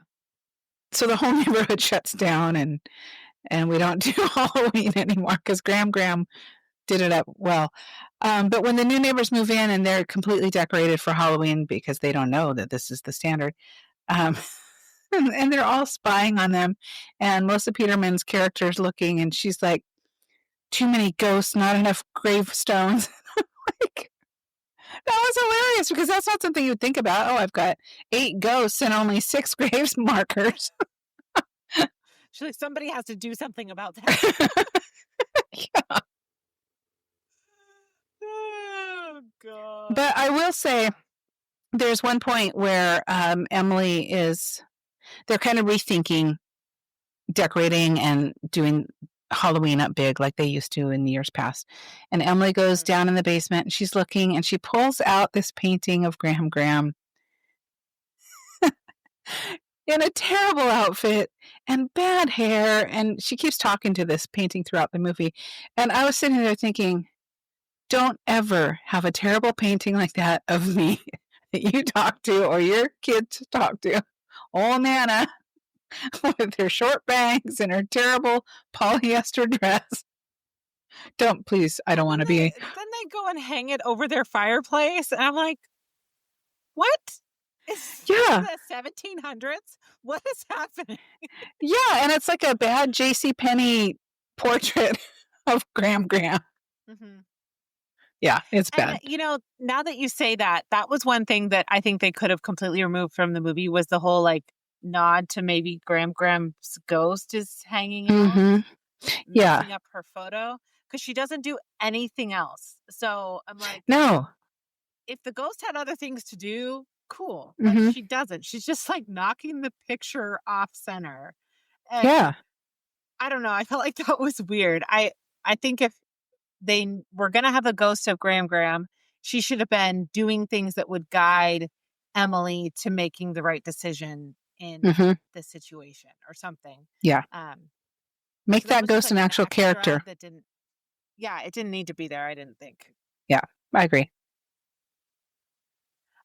So the whole neighborhood shuts down, and we don't do Halloween anymore because Graham did it up well. But when the new neighbors move in and they're completely decorated for Halloween because they don't know that this is the standard, and they're all spying on them, and Melissa Peterman's character is looking, and she's like, too many ghosts, not enough gravestones. Like, that was hilarious because that's not something you'd think about. Oh, I've got 8 ghosts and only 6 graves markers. She's like, somebody has to do something about that. Yeah. Oh, God. But I will say, there's one point where Emily they're kind of rethinking decorating and doing Halloween up big like they used to in years past. And Emily goes down in the basement and she's looking and she pulls out this painting of Graham in a terrible outfit and bad hair. And she keeps talking to this painting throughout the movie. And I was sitting there thinking, don't ever have a terrible painting like that of me that you talk to or your kids talk to. Old Nana with her short bangs and her terrible polyester dress. Please, I don't want to be. Then they go and hang it over their fireplace. And I'm like, what? Is the 1700s? What is happening? Yeah, and it's like a bad JCPenney portrait of Graham. Mm-hmm. Yeah, it's bad. And, now that you say that, that was one thing that I think they could have completely removed from the movie was the whole, like, nod to maybe Graham's ghost is hanging out, messing up her photo, because she doesn't do anything else. So I'm like, no. If the ghost had other things to do, cool. But she doesn't. She's just like knocking the picture off center. And I don't know. I felt like that was weird. I think if they were going to have a ghost of Graham, she should have been doing things that would guide Emily to making the right decision in the situation or something. Yeah. Make that ghost an actual character. It didn't need to be there, I didn't think. Yeah, I agree.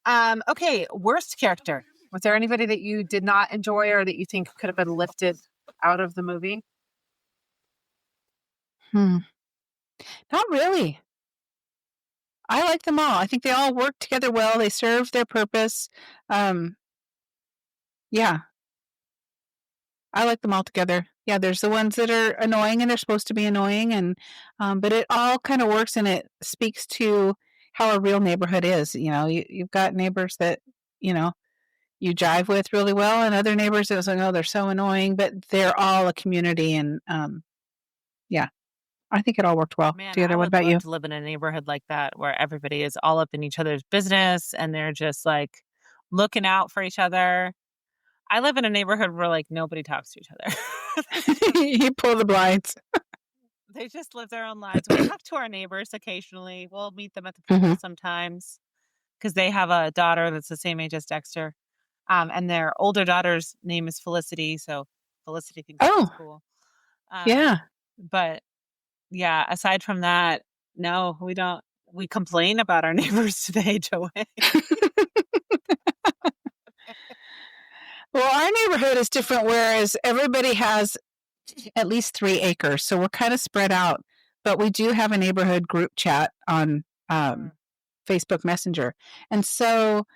Okay, worst character. Was there anybody that you did not enjoy or that you think could have been lifted out of the movie? Not really. I like them all. I think they all work together well. They serve their purpose. Yeah. I like them all together. Yeah, there's the ones that are annoying and they're supposed to be annoying, and but it all kind of works and it speaks to how a real neighborhood is. You've got neighbors that, you jive with really well, and other neighbors that like, oh, they're so annoying, but they're all a community, and I think it all worked well together. What about you? To live in a neighborhood like that where everybody is all up in each other's business and they're just like looking out for each other. I live in a neighborhood where like nobody talks to each other. You pull the blinds. They just live their own lives. We talk to our neighbors occasionally. We'll meet them at the pool sometimes because they have a daughter that's the same age as Dexter. And their older daughter's name is Felicity. So Felicity thinks it's cool. But yeah, aside from that, no, we don't. We complain about our neighbors today, Joanne. Well, our neighborhood is different, whereas everybody has at least 3 acres. So we're kind of spread out. But we do have a neighborhood group chat on Facebook Messenger. And so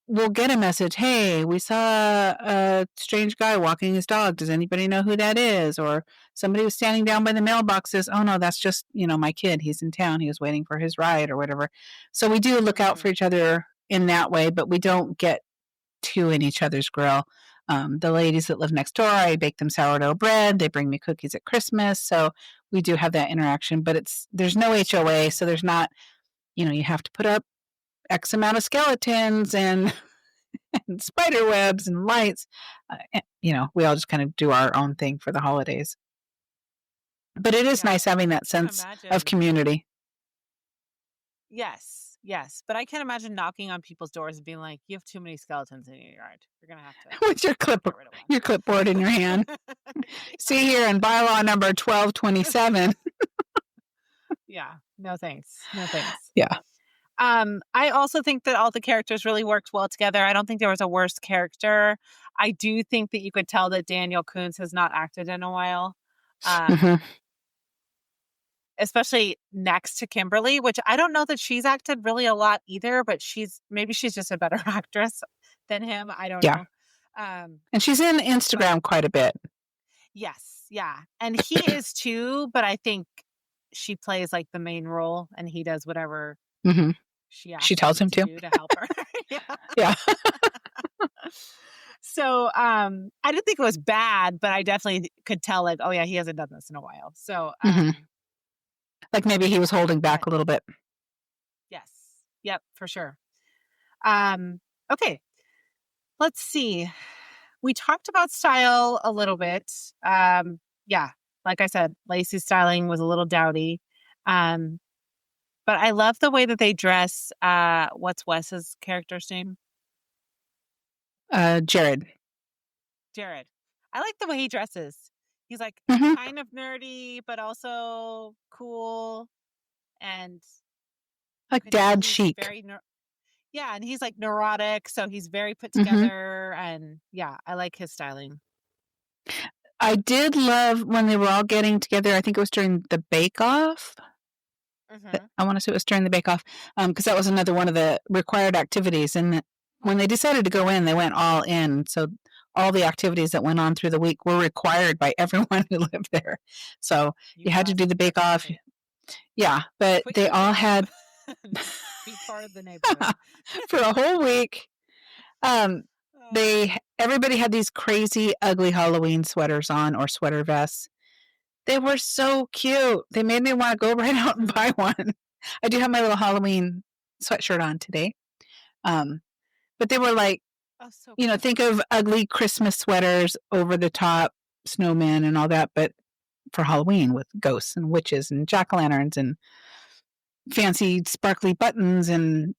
we'll get a message, hey, we saw a strange guy walking his dog. Does anybody know who that is? Or somebody was standing down by the mailboxes. Oh, no, that's just, my kid. He's in town. He was waiting for his ride or whatever. So we do look out for each other in that way, but we don't get too in each other's grill. The ladies that live next door, I bake them sourdough bread. They bring me cookies at Christmas. So we do have that interaction, but there's no HOA. So there's not, you have to put up X amount of skeletons and spider webs and lights. We all just kind of do our own thing for the holidays. But it is nice having that sense of community. Yes. But I can't imagine knocking on people's doors and being like, you have too many skeletons in your yard. You're going to have to. With your clipboard in your hand. See here in bylaw number 1227. Yeah. No thanks. Yeah. I also think that all the characters really worked well together. I don't think there was a worst character. I do think that you could tell that Daniel Kountz has not acted in a while. Especially next to Kimberly, which I don't know that she's acted really a lot either, but maybe she's just a better actress than him. I don't know. And she's in Instagram quite a bit. Yes. Yeah. And he is too, but I think she plays like the main role and he does whatever she tells him to help her. Yeah. So I didn't think it was bad, but I definitely could tell like, oh yeah, he hasn't done this in a while. So like maybe he was holding back a little bit. Yes. Yep, for sure. Okay. Let's see. We talked about style a little bit. Yeah, like I said, Lacey's styling was a little dowdy. But I love the way that they dress. What's Wes's character's name? Jared. I like the way he dresses. He's like kind of nerdy, but also cool and like dad chic. And he's like neurotic, so he's very put together. And yeah, I like his styling. I did love when they were all getting together. I think it was during the Bake Off. I want to say it was during the Bake Off because that was another one of the required activities. And when they decided to go in, they went all in. So all the activities that went on through the week were required by everyone who lived there. So you had to do the Bake Off. Yeah, but they all had be part of the neighborhood for a whole week. Everybody had these crazy, ugly Halloween sweaters on or sweater vests. They were so cute. They made me want to go right out and buy one. I do have my little Halloween sweatshirt on today. But they were like, so cool. Think of ugly Christmas sweaters, over the top snowmen and all that, but for Halloween with ghosts and witches and jack-o'-lanterns and fancy sparkly buttons. And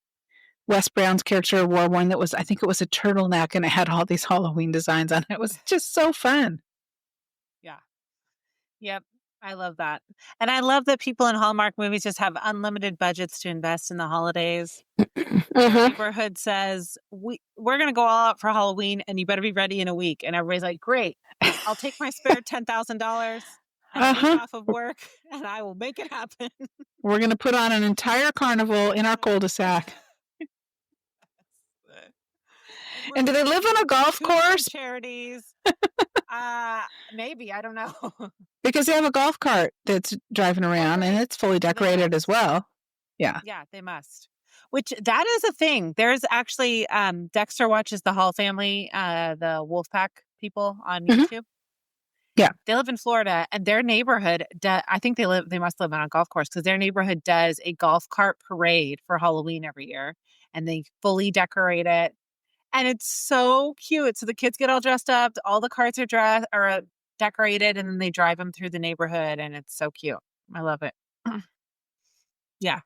Wes Brown's character wore one that was, I think it was a turtleneck, and it had all these Halloween designs on it. It was just so fun. Yeah. Yep. I love that. And I love that people in Hallmark movies just have unlimited budgets to invest in the holidays. The neighborhood says, we're going to go all out for Halloween and you better be ready in a week. And everybody's like, great, I'll take my spare $10,000 and week off of work and I will make it happen. We're going to put on an entire carnival in our cul-de-sac. And do they live on a golf course? Charities. Maybe. I don't know. Because they have a golf cart that's driving around and it's fully decorated as well. Yeah. Yeah, they must. Which that is a thing. There's actually Dexter watches the Hall family, the Wolfpack people on YouTube. Yeah. They live in Florida and their neighborhood, I think they must live on a golf course because their neighborhood does a golf cart parade for Halloween every year and they fully decorate it. And it's so cute. So the kids get all dressed up. All the carts are decorated, and then they drive them through the neighborhood, and it's so cute. I love it. Yeah.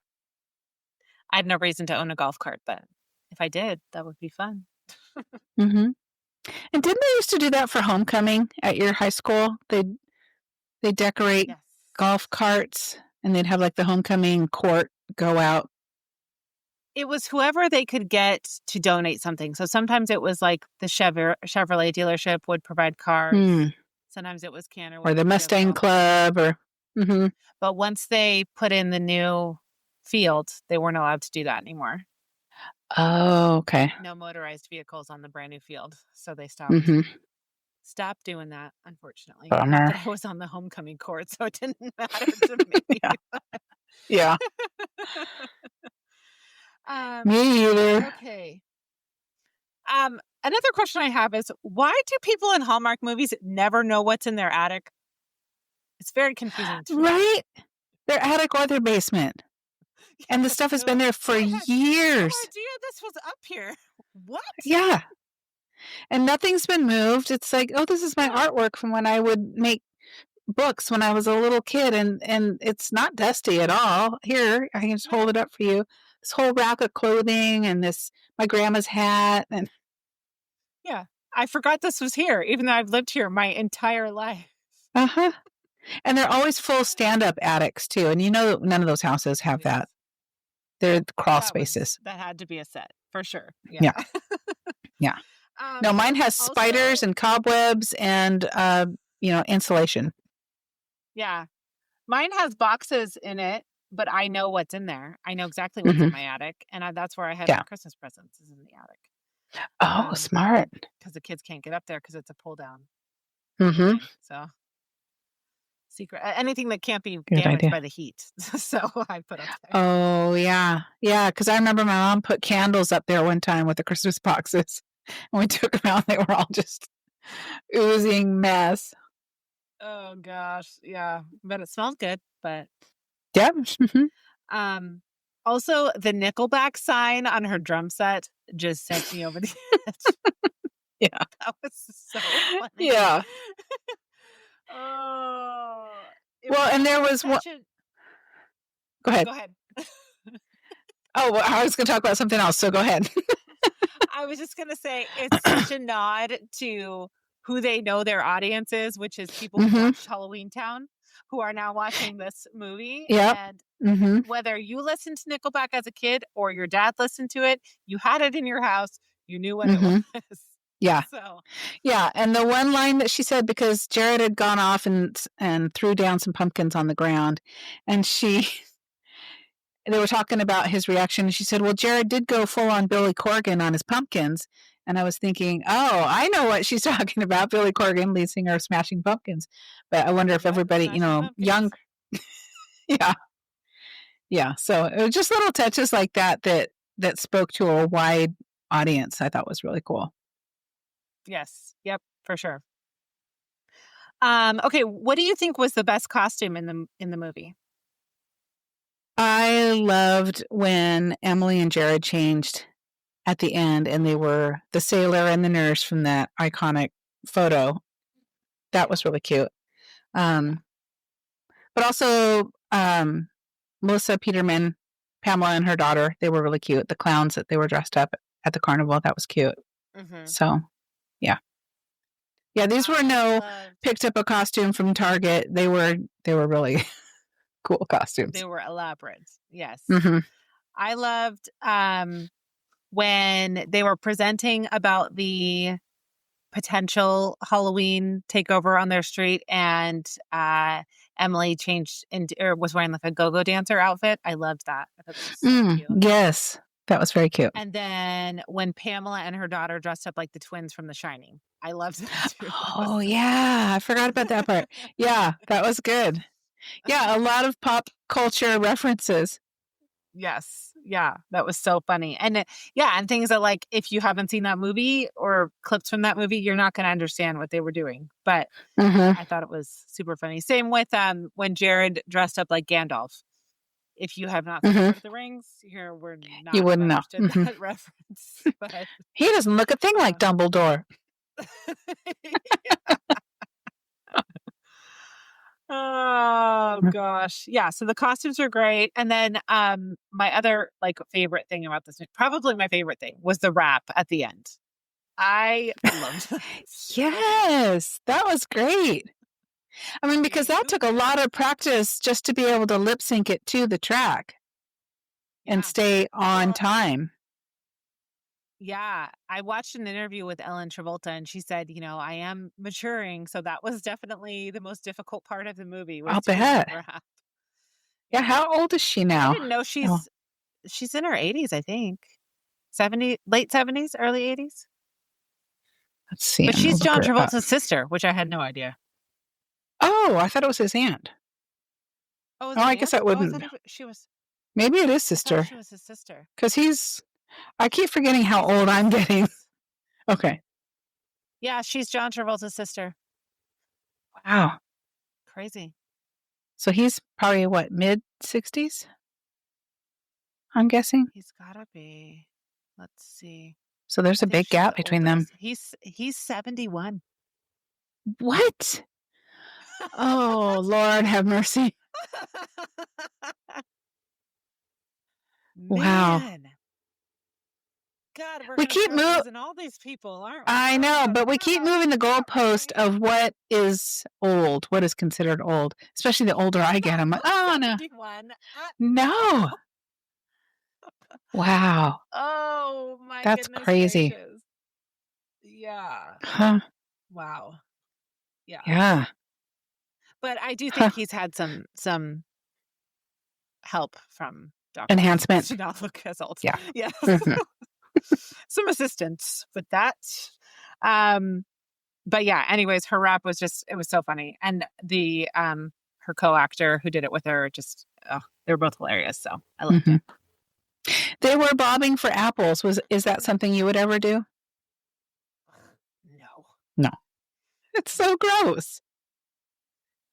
I had no reason to own a golf cart, but if I did, that would be fun. And didn't they used to do that for homecoming at your high school? They decorate golf carts, and they'd have like the homecoming court go out. It was whoever they could get to donate something. So sometimes it was like the Chevrolet dealership would provide cars. Sometimes it was Canner. Or the Mustang Club. But once they put in the new field, they weren't allowed to do that anymore. Oh, okay. No motorized vehicles on the brand new field, so they Mm-hmm. stopped doing that, unfortunately. Not Bummer. that I was on the homecoming court, so it didn't matter to me. Yeah. Yeah. Um, Me either. okay. Another question I have is, why do people in Hallmark movies never know what's in their attic? It's very confusing to me. Right? Their attic or their basement. And the stuff has been there for I had no years. idea this was up here. What? Yeah. And nothing's been moved. It's like, oh, this is my artwork from when I would make books when I was a little kid, and it's not dusty at all. Here, I can just hold it up for you. This whole rack of clothing and this my grandma's hat and Yeah. I forgot this was here, even though I've lived here my entire life. uh-huh. And they're always full stand-up attics too. And none of those houses have that. They're crawl spaces. That had to be a set for sure. Yeah. Yeah. No, mine has spiders and cobwebs and insulation. Yeah. Mine has boxes in it, but I know what's in there. I know exactly what's in my attic, and that's where I have my Christmas presents, is in the attic. Oh, smart. Because the kids can't get up there because it's a pull down. Mm-hmm. So secret, anything that can't be damaged by the heat. So I put up there. Oh, yeah. Yeah, because I remember my mom put candles up there one time with the Christmas boxes. And we took them out, they were all just oozing mess. Oh, gosh. Yeah. But it smells good, but... Yep. Mm-hmm. Also, the Nickelback sign on her drum set just sent me over the edge. Yeah. That was so funny. Yeah. Oh. Well, and there was one... Go ahead. Go ahead. Oh, well, I was going to talk about something else, so go ahead. I was just going to say, it's such a nod to who they know their audience is, which is people who watched Halloweentown, who are now watching this movie. Yeah. And whether you listened to Nickelback as a kid or your dad listened to it, you had it in your house. You knew what it was. Yeah. So. Yeah. And the one line that she said, because Jared had gone off and threw down some pumpkins on the ground, and they were talking about his reaction, and she said, well, Jared did go full on Billy Corgan on his pumpkins. And I was thinking, oh, I know what she's talking about. Billy Corgan, lead singer of Smashing Pumpkins. But I wonder if everybody, young. Yeah. Yeah. So it was just little touches like that spoke to a wide audience. I thought was really cool. Yes. Yep. For sure. Okay. What do you think was the best costume in the movie? I loved when Emily and Jared changed at the end, and they were the sailor and the nurse from that iconic photo. That was really cute. But also Melissa Peterman, Pamela and her daughter, they were really cute. The clowns that they were dressed up at the carnival, that was cute. So, yeah. Yeah, these were picked up a costume from Target. They were really cool costumes. They were elaborate. Yes. Mm-hmm. I loved when they were presenting about the potential Halloween takeover on their street, and Emily changed or was wearing like a go-go dancer outfit. I loved that. I thought that was so cute. Yes, that was very cute. And then when Pamela and her daughter dressed up like the twins from The Shining, I loved that too. Oh yeah, I forgot about that part. Yeah, that was good. Yeah, a lot of pop culture references. Yes. Yeah, that was so funny. And and things that, like, if you haven't seen that movie or clips from that movie, you're not going to understand what they were doing. But I thought it was super funny. Same with when Jared dressed up like Gandalf. If you have not seen Lord of the Rings, we're not. You wouldn't know that reference. But he doesn't look a thing like Dumbledore. Oh gosh. Yeah, so the costumes are great. And then my other favorite thing about this, probably my favorite thing, was the rap at the end. I loved that. Yes, that was great. I mean, because that took a lot of practice just to be able to lip sync it to the track and stay on time. Yeah, I watched an interview with Ellen Travolta, and she said, I am maturing, so that was definitely the most difficult part of the movie. I'll bet. Yeah, how old is she now? I didn't know she's in her 80s, I think. late 70s, early 80s. Let's see. But I'm gonna she's look John her up. Travolta's sister, which I had no idea. Oh, I thought it was his aunt. Oh, I guess that wouldn't. She was. Maybe it is I sister. thought she was his sister. Because I keep forgetting how old I'm getting. Okay. Yeah, she's John Travolta's sister. Wow. Crazy. So he's probably what, mid-60s? I'm guessing. He's gotta be. Let's see. So there's a big gap between them. He's 71. What? Oh, Lord have mercy. Wow. Man. God, we keep moving all these people, aren't we? I know, but we keep moving the goalpost of what is old, what is considered old. Especially the older I get, I'm like, oh no, 71. no. Wow, Oh my that's goodness crazy. gracious. Yeah. Huh? Wow. Yeah. Yeah. But I do think he's had some help from Dr. Enhancement to not look as old. Yeah. Yeah. Mhm. Some assistance with that. But yeah, anyways, her rap was it was so funny. And the her co-actor who did it with her they were both hilarious. So I loved it. They were bobbing for apples. Is that something you would ever do? No. It's so gross.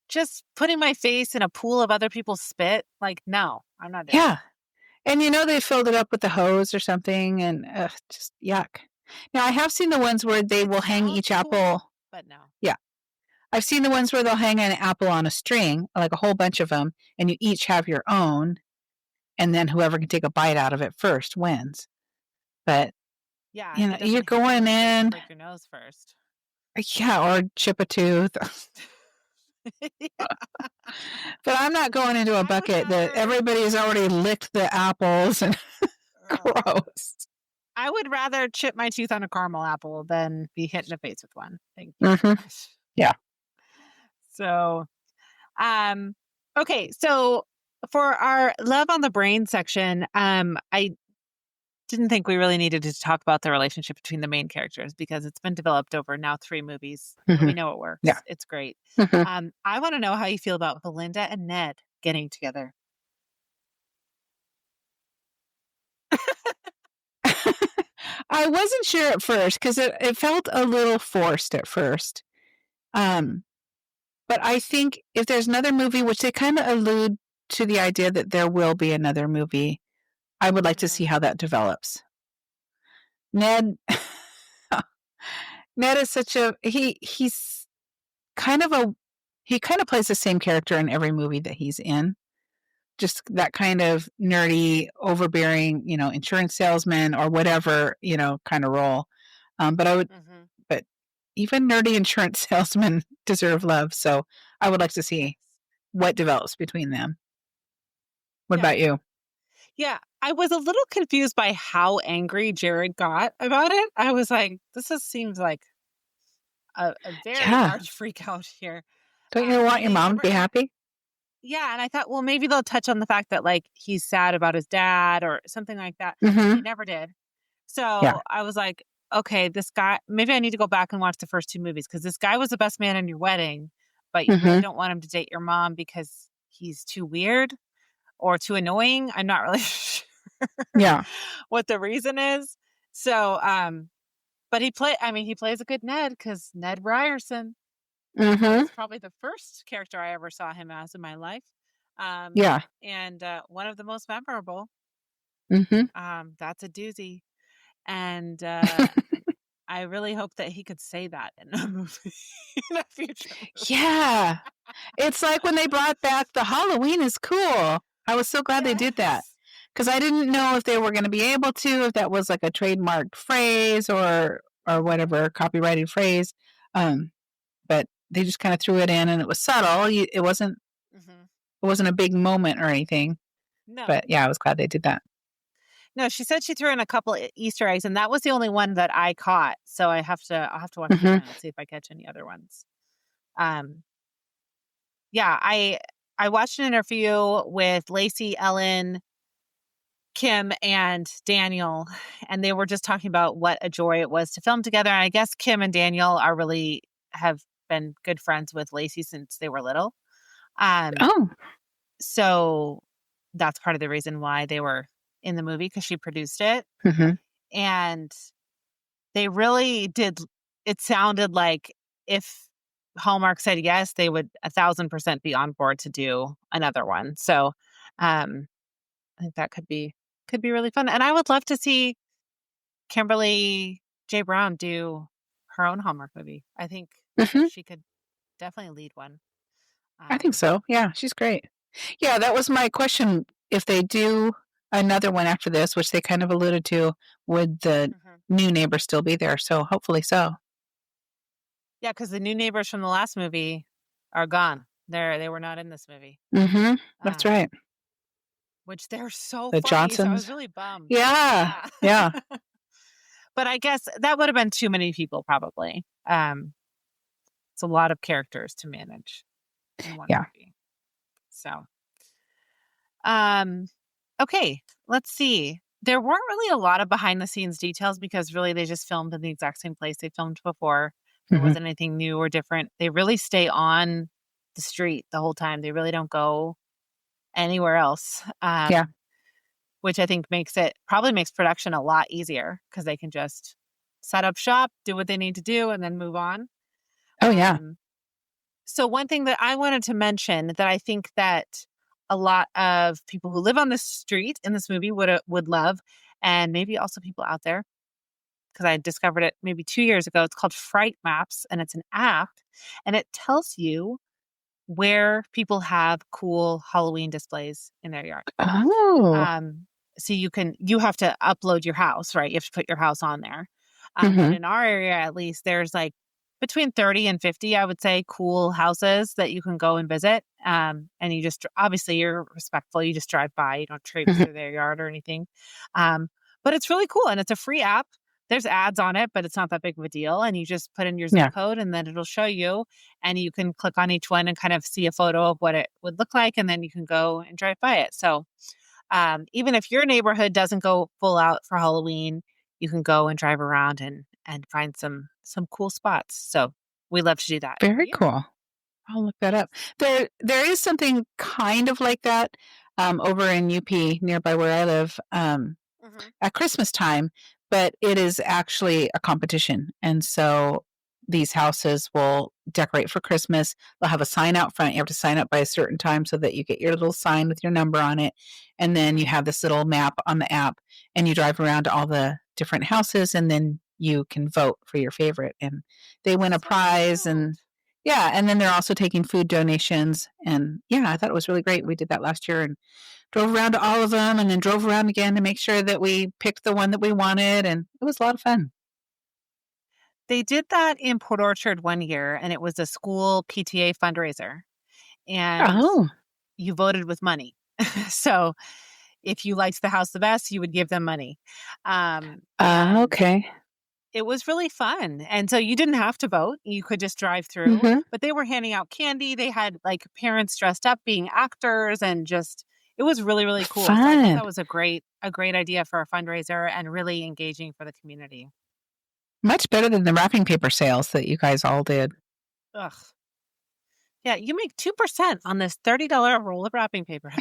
Just putting my face in a pool of other people's spit, like, no, I'm not doing it. Yeah. And they filled it up with the hose or something, and just yuck. Now, I have seen the ones where they will hang each apple. But no. Yeah. I've seen the ones where they'll hang an apple on a string, like a whole bunch of them, and you each have your own, and then whoever can take a bite out of it first wins. But, yeah, you're going in. Break your nose first. Yeah, or chip a tooth. But I'm not going into a bucket that everybody's already licked the apples and gross. I would rather chip my tooth on a caramel apple than be hit in the face with one. Thank you. Mm-hmm. Yeah. So, okay. So for our love on the brain section, I didn't think we really needed to talk about the relationship between the main characters because it's been developed over now 3 movies. Mm-hmm. We know it works. Yeah. It's great. Mm-hmm. I want to know how you feel about Belinda and Ned getting together. I wasn't sure at first because it felt a little forced at first. But I think if there's another movie, which they kind of allude to the idea that there will be another movie, I would like to see how that develops. Ned is such he's kind of he kind of plays the same character in every movie that he's in. Just that kind of nerdy, overbearing, insurance salesman or whatever, kind of role. But even nerdy insurance salesmen deserve love. So I would like to see what develops between them. What about you? Yeah, I was a little confused by how angry Jared got about it. I was like, this seems like a very large freak out here. Don't you want your mom to be happy? Yeah, and I thought, well, maybe they'll touch on the fact that, like, he's sad about his dad or something like that. Mm-hmm. He never did. So I was like, okay, this guy, maybe I need to go back and watch the first 2 movies because this guy was the best man in your wedding, but you really don't want him to date your mom because he's too weird or too annoying. I'm not really sure what the reason is. So, but he plays a good Ned because Ned Ryerson. That's probably the first character I ever saw him as in my life. And one of the most memorable. That's a doozy. And I really hope that he could say that in a movie, in a future movie. Yeah. It's like when they brought back the Halloween is cool. I was so glad they did that. Because I didn't know if they were going to be able to, if that was like a trademarked phrase or whatever, copyrighted phrase. But they just kind of threw it in and it was subtle. It wasn't a big moment or anything. No. But yeah, I was glad they did that. No, she said she threw in a couple Easter eggs, and that was the only one that I caught. So I'll have to watch it again and see if I catch any other ones. Yeah, I watched an interview with Lacey, Ellen, Kim and Daniel, and they were just talking about what a joy it was to film together. And I guess Kim and Daniel have been good friends with Lacey since they were little. Oh. So that's part of the reason why they were in the movie, because she produced it. Mm-hmm. And they really did. It sounded like if Hallmark said yes, they would 1,000% be on board to do another one. So I think that could be really fun. And I would love to see Kimberly J. Brown do her own Hallmark movie. I think Mm-hmm. she could definitely lead one. I think so. Yeah, she's great. Yeah, that was my question. If they do another one after this, which they kind of alluded to, would the new neighbor still be there? So hopefully so. Yeah, because the new neighbors from the last movie are gone. They were not in this movie. Mm-hmm. That's right. Which they're so The funny. Johnsons. So I was really bummed. Yeah. But I guess that would have been too many people, probably. It's a lot of characters to manage in one movie. So, okay, let's see. There weren't really a lot of behind the scenes details because really they just filmed in the exact same place they filmed before. There wasn't anything new or different. They really stay on the street the whole time. They really don't go anywhere else. Which I think probably makes production a lot easier because they can just set up shop, do what they need to do, and then move on. Oh, yeah. So one thing that I wanted to mention that I think that a lot of people who live on the street in this movie would love, and maybe also people out there, because I discovered it maybe 2 years ago. It's called Fright Maps, and it's an app, and it tells you where people have cool Halloween displays in their yard. Oh. So you have to upload your house, right? You have to put your house on there. But in our area, at least, there's like between 30 and 50, I would say, cool houses that you can go and visit. And you just, obviously you're respectful. You just drive by, you don't traipse through their yard or anything. But it's really cool. And it's a free app. There's ads on it, but it's not that big of a deal. And you just put in your zip code and then it'll show you, and you can click on each one and kind of see a photo of what it would look like. And then you can go and drive by it. So even if your neighborhood doesn't go full out for Halloween, you can go and drive around and find some cool spots. So we love to do that. Very cool. I'll look that up. There is something kind of like that over in UP nearby where I live at Christmas time, but it is actually a competition. And so these houses will decorate for Christmas. They'll have a sign out front. You have to sign up by a certain time so that you get your little sign with your number on it. And then you have this little map on the app and you drive around to all the different houses and then you can vote for your favorite. And they win a prize. And and then they're also taking food donations. And I thought it was really great. We did that last year and drove around to all of them and then drove around again to make sure that we picked the one that we wanted. And it was a lot of fun. They did that in Port Orchard one year, and it was a school PTA fundraiser. And you voted with money. So if you liked the house the best, you would give them money. Okay. It was really fun. And so you didn't have to vote. You could just drive through. But they were handing out candy. They had like parents dressed up being actors, and just it was really, really cool. So I thought that was a great idea for a fundraiser and really engaging for the community. Much better than the wrapping paper sales that you guys all did. Ugh. Yeah, you make 2% on this $30 roll of wrapping paper.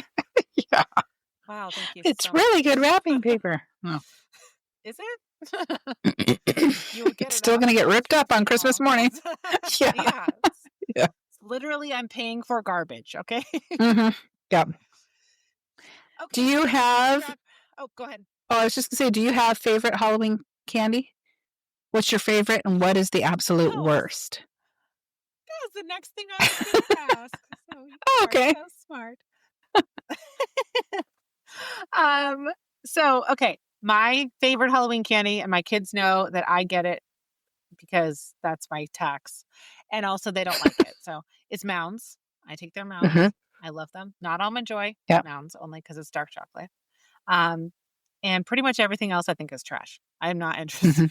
Yeah. Wow, thank you. It's really good wrapping paper. Is it? It's still going to get ripped up on Christmas morning. Yeah. Literally, I'm paying for garbage, okay? Yeah. Okay. Do you have... Oh, go ahead. Oh, I was just going to say, do you have favorite Halloween candy? What's your favorite and what is the absolute worst? That was the next thing I was going to ask. So okay. So smart. So, okay. My favorite Halloween candy, and my kids know that I get it because that's my tax. And also they don't like it. So it's Mounds. I take their Mounds. I love them. Not Almond Joy. Mounds, only because it's dark chocolate. And pretty much everything else I think is trash. I'm not interested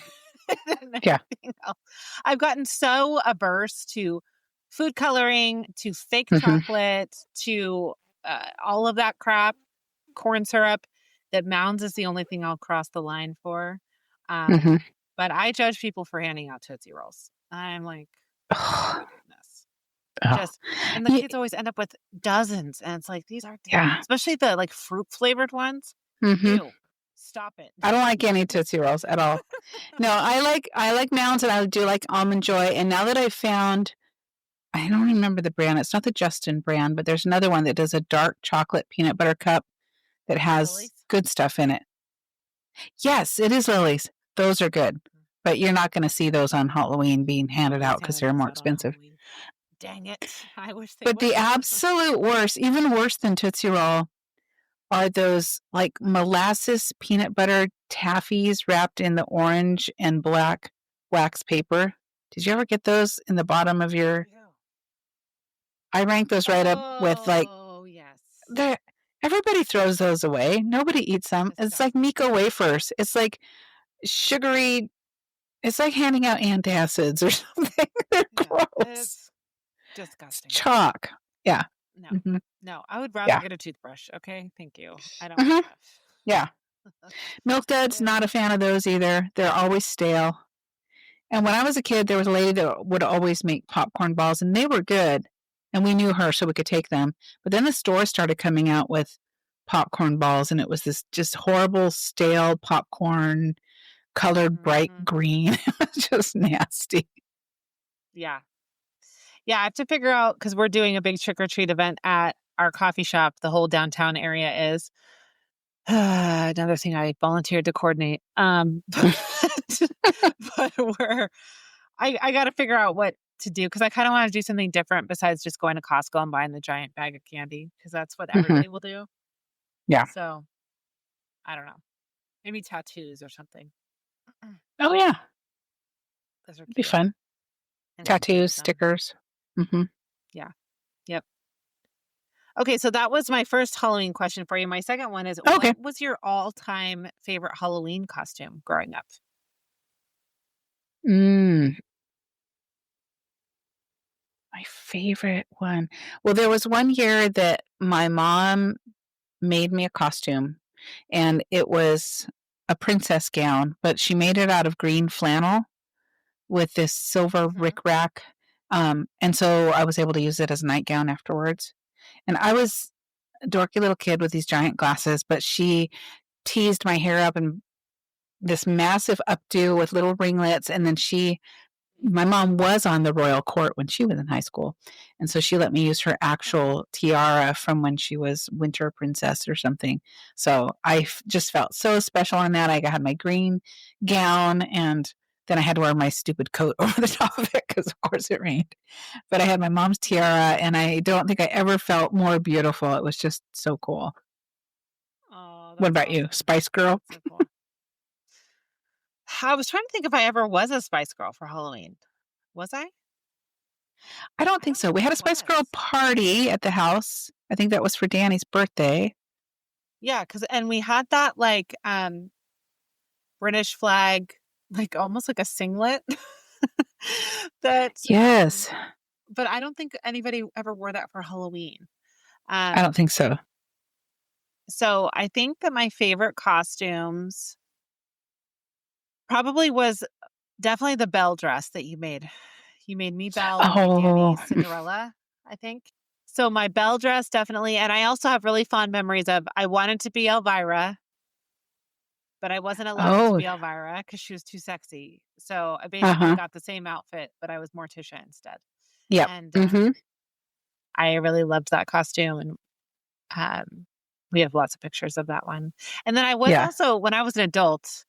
in anything else. I've gotten so averse to food coloring, to fake chocolate, to all of that crap, corn syrup, that Mounds is the only thing I'll cross the line for. Mm-hmm. But I judge people for handing out Tootsie Rolls. I'm like, oh my goodness. Just, and the kids always end up with dozens. And it's like, these are terrible. Yeah. Especially the like fruit flavored ones. Mm-hmm. Ew. Stop it. I don't like any Tootsie Rolls at all. No, I like Mounds and I do like Almond Joy. And now that I've found, I don't remember the brand. It's not the Justin brand, but there's another one that does a dark chocolate peanut butter cup that has Lily's? good stuff in it. Yes, it is Lily's. Those are good. But you're not going to see those on Halloween being handed out because they're more expensive. Dang it. I wish they But would. the absolute worst, even worse than Tootsie Roll, are those like molasses peanut butter taffies wrapped in the orange and black wax paper. Did you ever get those in the bottom of your... I rank those right up with like... Oh, yes. Everybody throws those away. Nobody eats them. It's like Miko wafers. It's like sugary... It's like handing out antacids or something. They're gross. It's disgusting. It's chalk. Yeah. No. Mm-hmm. No, I would rather get a toothbrush. Okay, thank you. I don't Mm-hmm. want that. Yeah. Milk Duds, not a fan of those either. They're always stale. And when I was a kid, there was a lady that would always make popcorn balls, and they were good. And we knew her, so we could take them. But then the store started coming out with popcorn balls, and it was this just horrible, stale popcorn, colored bright green. It was just nasty. Yeah. Yeah, I have to figure out, because we're doing a big trick-or-treat event at our coffee shop. The whole downtown area is another thing I volunteered to coordinate. But I got to figure out what to do, because I kind of want to do something different besides just going to Costco and buying the giant bag of candy, because that's what everybody will do. Yeah. So, I don't know. Maybe tattoos or something. Oh, yeah. Those are be fun. Tattoos, stickers. Mm-hmm. Yeah. Yep. Okay, so that was my first Halloween question for you. My second one is, what was your all-time favorite Halloween costume growing up? My favorite one. Well, there was one year that my mom made me a costume, and it was a princess gown, but she made it out of green flannel with this silver rickrack. And so I was able to use it as a nightgown afterwards. And I was a dorky little kid with these giant glasses, but she teased my hair up in this massive updo with little ringlets. And then my mom was on the royal court when she was in high school. And so she let me use her actual tiara from when she was winter princess or something. So I just felt so special in that. I had my green gown, and then I had to wear my stupid coat over the top of it because, of course, it rained. But I had my mom's tiara, and I don't think I ever felt more beautiful. It was just so cool. Oh, what about you? Spice Girl? So cool. I was trying to think if I ever was a Spice Girl for Halloween. Was I? I don't think so. We had a Spice Girl party at the house. I think that was for Danny's birthday. Yeah, and we had that like British flag, like almost like a singlet. Yes. But I don't think anybody ever wore that for Halloween. I don't think so. So I think that my favorite costumes probably was definitely the Belle dress that you made. You made me Belle and Danny Cinderella, I think. So my Belle dress, definitely. And I also have really fond memories of, I wanted to be Elvira, but I wasn't allowed to be Elvira because she was too sexy. So I basically got the same outfit, but I was Morticia instead. Yeah. And I really loved that costume. And we have lots of pictures of that one. And then I was also, when I was an adult,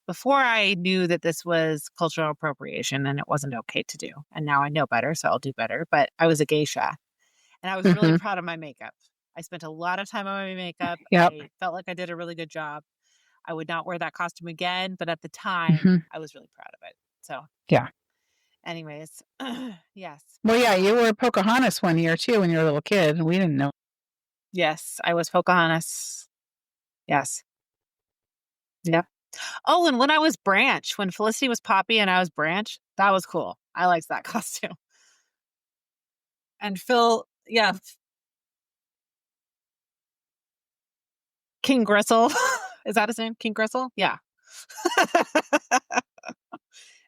before I knew that this was cultural appropriation and it wasn't okay to do. And now I know better, so I'll do better. But I was a geisha. And I was really proud of my makeup. I spent a lot of time on my makeup. Yep. I felt like I did a really good job. I would not wear that costume again, but at the time, I was really proud of it. So, yeah. Anyways, yes. Well, yeah, you were Pocahontas one year, too, when you were a little kid, and we didn't know. Yes, I was Pocahontas. Yes. Yep. Oh, and when I was Branch, when Felicity was Poppy and I was Branch, that was cool. I liked that costume. And Phil, King Gristle Is that his name? King Gristle? Yeah.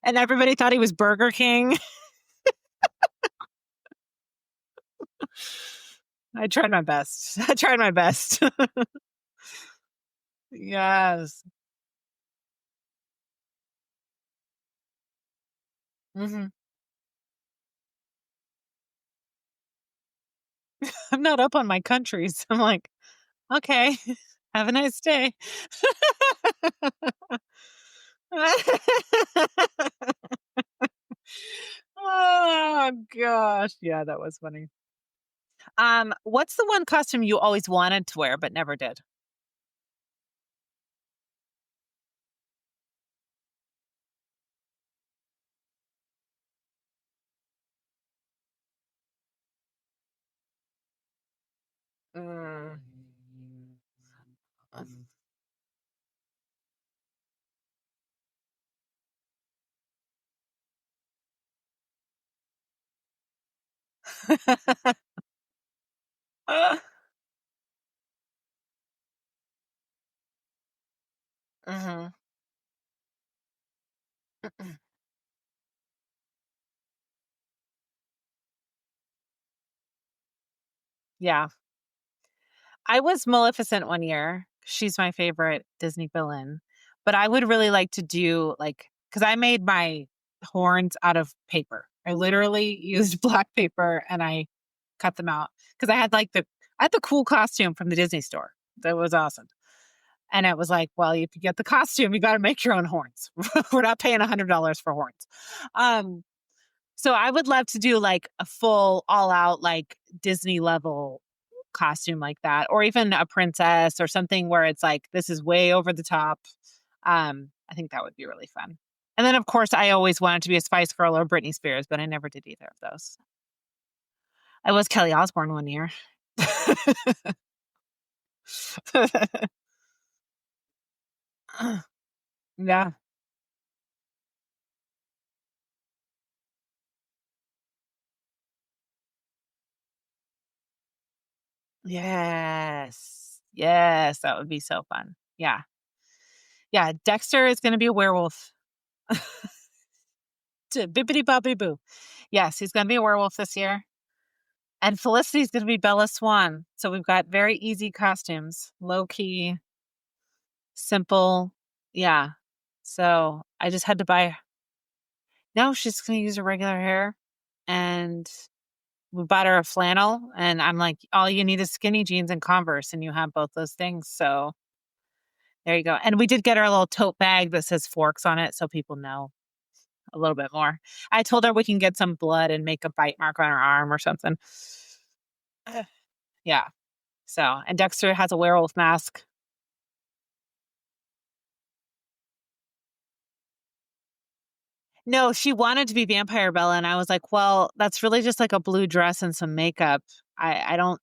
And everybody thought he was Burger King. I tried my best. I tried my best. Yes. Hmm. I'm not up on my countries. I'm like, okay, have a nice day. Oh gosh. Yeah, that was funny. What's the one costume you always wanted to wear but never did? Mm. Mhm. Yeah. I was Maleficent one year. She's my favorite Disney villain. But I would really like to do like because I made my horns out of paper. I literally used black paper and I cut them out because I had the cool costume from the Disney store. That was awesome. And it was like, well, if you get the costume, you got to make your own horns. We're not paying $100 for horns. Um, so I would love to do like a full all out like Disney level costume like that, or even a princess or something where it's like, this is way over the top. I think that would be really fun. And then of course I always wanted to be a Spice Girl or Britney Spears, but I never did either of those. I was Kelly Osbourne one year. Yeah. Yes. Yes, that would be so fun. Yeah. Yeah, Dexter is gonna be a werewolf. Bibbidi bobbidi boo. Yes, he's gonna be a werewolf this year. And Felicity's gonna be Bella Swan. So we've got very easy costumes, low key, simple. Yeah. So I just had to buy no, she's gonna use her regular hair. And we bought her a flannel. And I'm like, all you need is skinny jeans and Converse, and you have both those things. So there you go. And we did get her a little tote bag that says forks on it so people know a little bit more. I told her we can get some blood and make a bite mark on her arm or something. Yeah. So, and Dexter has a werewolf mask. No, she wanted to be Vampire Bella, and I was like, "Well, that's really just like a blue dress and some makeup. I don't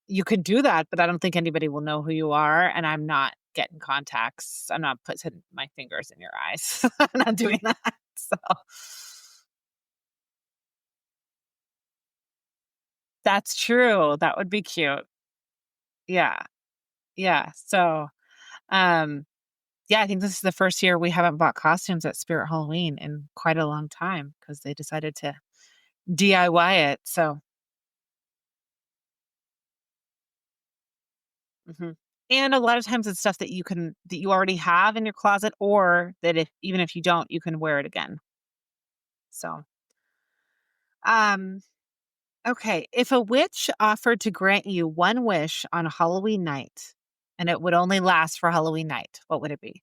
you could do that, but I don't think anybody will know who you are, and I'm not getting contacts. I'm not putting my fingers in your eyes. I'm not doing that." So, that's true. That would be cute. Yeah. Yeah. So, um, yeah, I think this is the first year we haven't bought costumes at Spirit Halloween in quite a long time because they decided to DIY it. So, mhm. And a lot of times it's stuff that you already have in your closet, or that if even if you don't, you can wear it again. So, um, okay. If a witch offered to grant you one wish on a Halloween night, and it would only last for Halloween night, what would it be?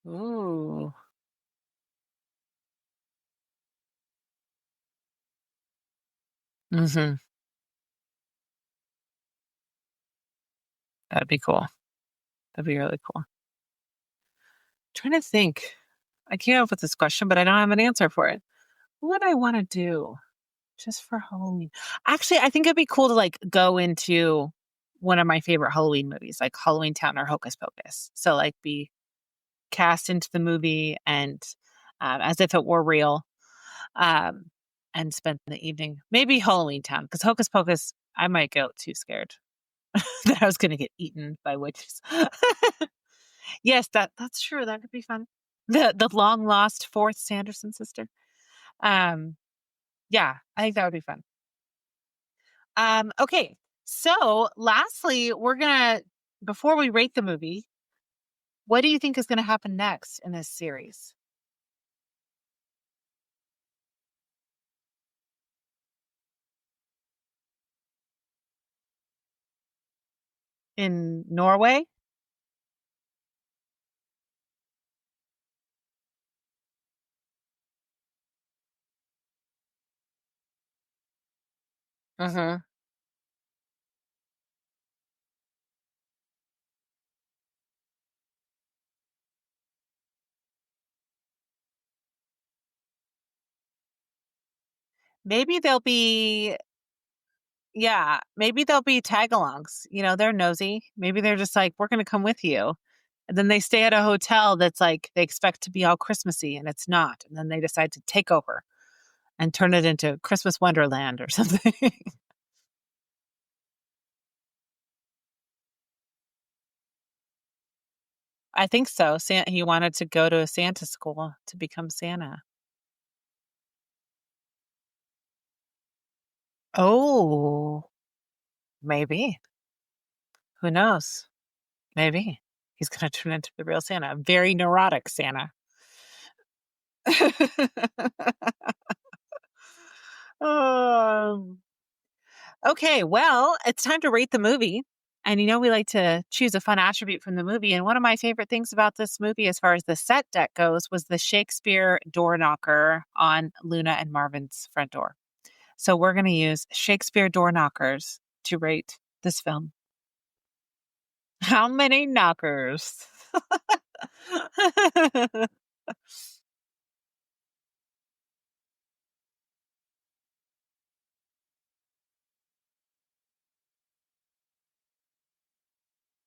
Ooh. Mhm. That'd be cool. That'd be really cool. Trying to think. I came up with this question, but I don't have an answer for it. What would I want to do just for Halloween? Actually, I think it'd be cool to like go into one of my favorite Halloween movies, like Halloweentown or Hocus Pocus. So like be cast into the movie and as if it were real, and spend the evening. Maybe Halloweentown, because Hocus Pocus, I might get too scared that I was going to get eaten by witches. Yes, that's true. That could be fun. The long lost fourth Sanderson sister. Um, yeah, I think that would be fun. Okay. So lastly, before we rate the movie, what do you think is going to happen next in this series? In Norway? Mm-hmm. Maybe they'll be, yeah, maybe they'll be tag-alongs. They're nosy. Maybe they're just like, we're going to come with you. And then they stay at a hotel that's like, they expect to be all Christmassy and it's not. And then they decide to take over and turn it into Christmas Wonderland or something. I think so. He wanted to go to a Santa school to become Santa. Oh, maybe. Who knows? Maybe he's going to turn into the real Santa, a very neurotic Santa. um, okay, well, it's time to rate the movie. And we like to choose a fun attribute from the movie. And one of my favorite things about this movie, as far as the set deck goes, was the Shakespeare door knocker on Luna and Marvin's front door. So we're going to use Shakespeare door knockers to rate this film. How many knockers?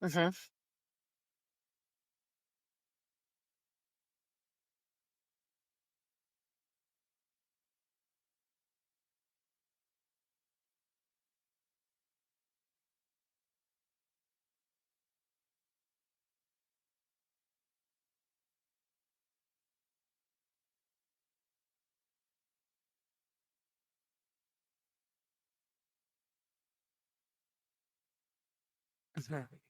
Mhm. Mhm.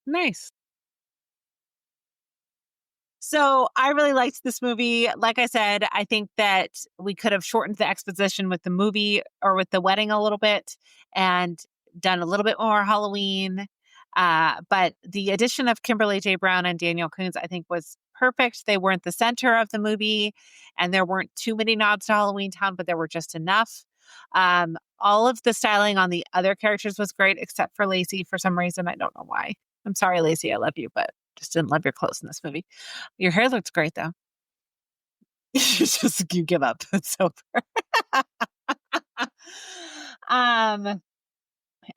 Nice. So I really liked this movie. Like I said, I think that we could have shortened the exposition with the movie or with the wedding a little bit and done a little bit more Halloween. But the addition of Kimberly J. Brown and Daniel Kountz, I think, was perfect. They weren't the center of the movie, and there weren't too many nods to Halloweentown, but there were just enough. All of the styling on the other characters was great, except for Lacey for some reason. I don't know why. I'm sorry, Lacey. I love you, but just didn't love your clothes in this movie. Your hair looks great though. You give up. It's over. um,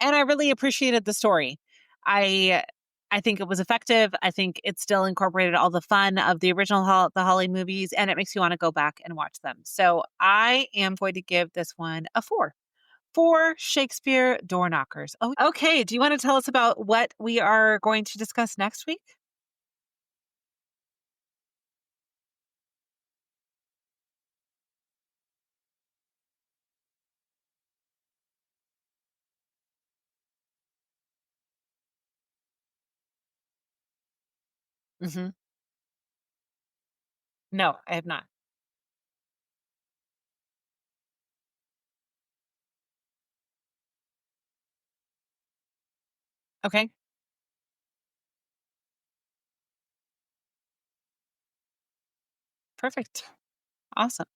and I really appreciated the story. I I think it was effective. I think it still incorporated all the fun of the original the Holly movies, and it makes you want to go back and watch them. So I am going to give this one a 4. 4 Shakespeare door knockers. Oh, okay. Do you want to tell us about what we are going to discuss next week? Hmm. No, I have not. Okay, perfect. Awesome.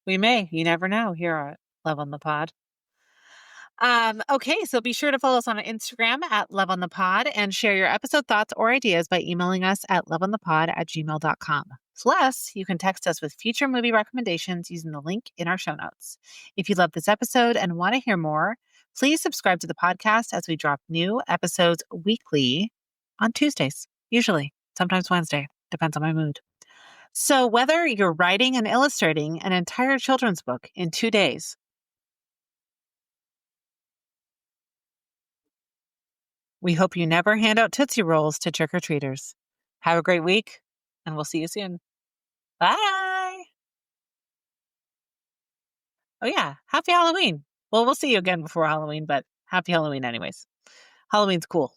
We may. You never know here at Love on the Pod. Okay, so be sure to follow us on Instagram at Love on the Pod and share your episode thoughts or ideas by emailing us at loveonthepod@gmail.com. Plus, you can text us with future movie recommendations using the link in our show notes. If you love this episode and want to hear more, please subscribe to the podcast as we drop new episodes weekly on Tuesdays, usually, sometimes Wednesday, depends on my mood. So whether you're writing and illustrating an entire children's book in 2 days, we hope you never hand out Tootsie Rolls to trick-or-treaters. Have a great week, and we'll see you soon. Bye! Oh yeah, happy Halloween. Well, we'll see you again before Halloween, but happy Halloween anyways. Halloween's cool.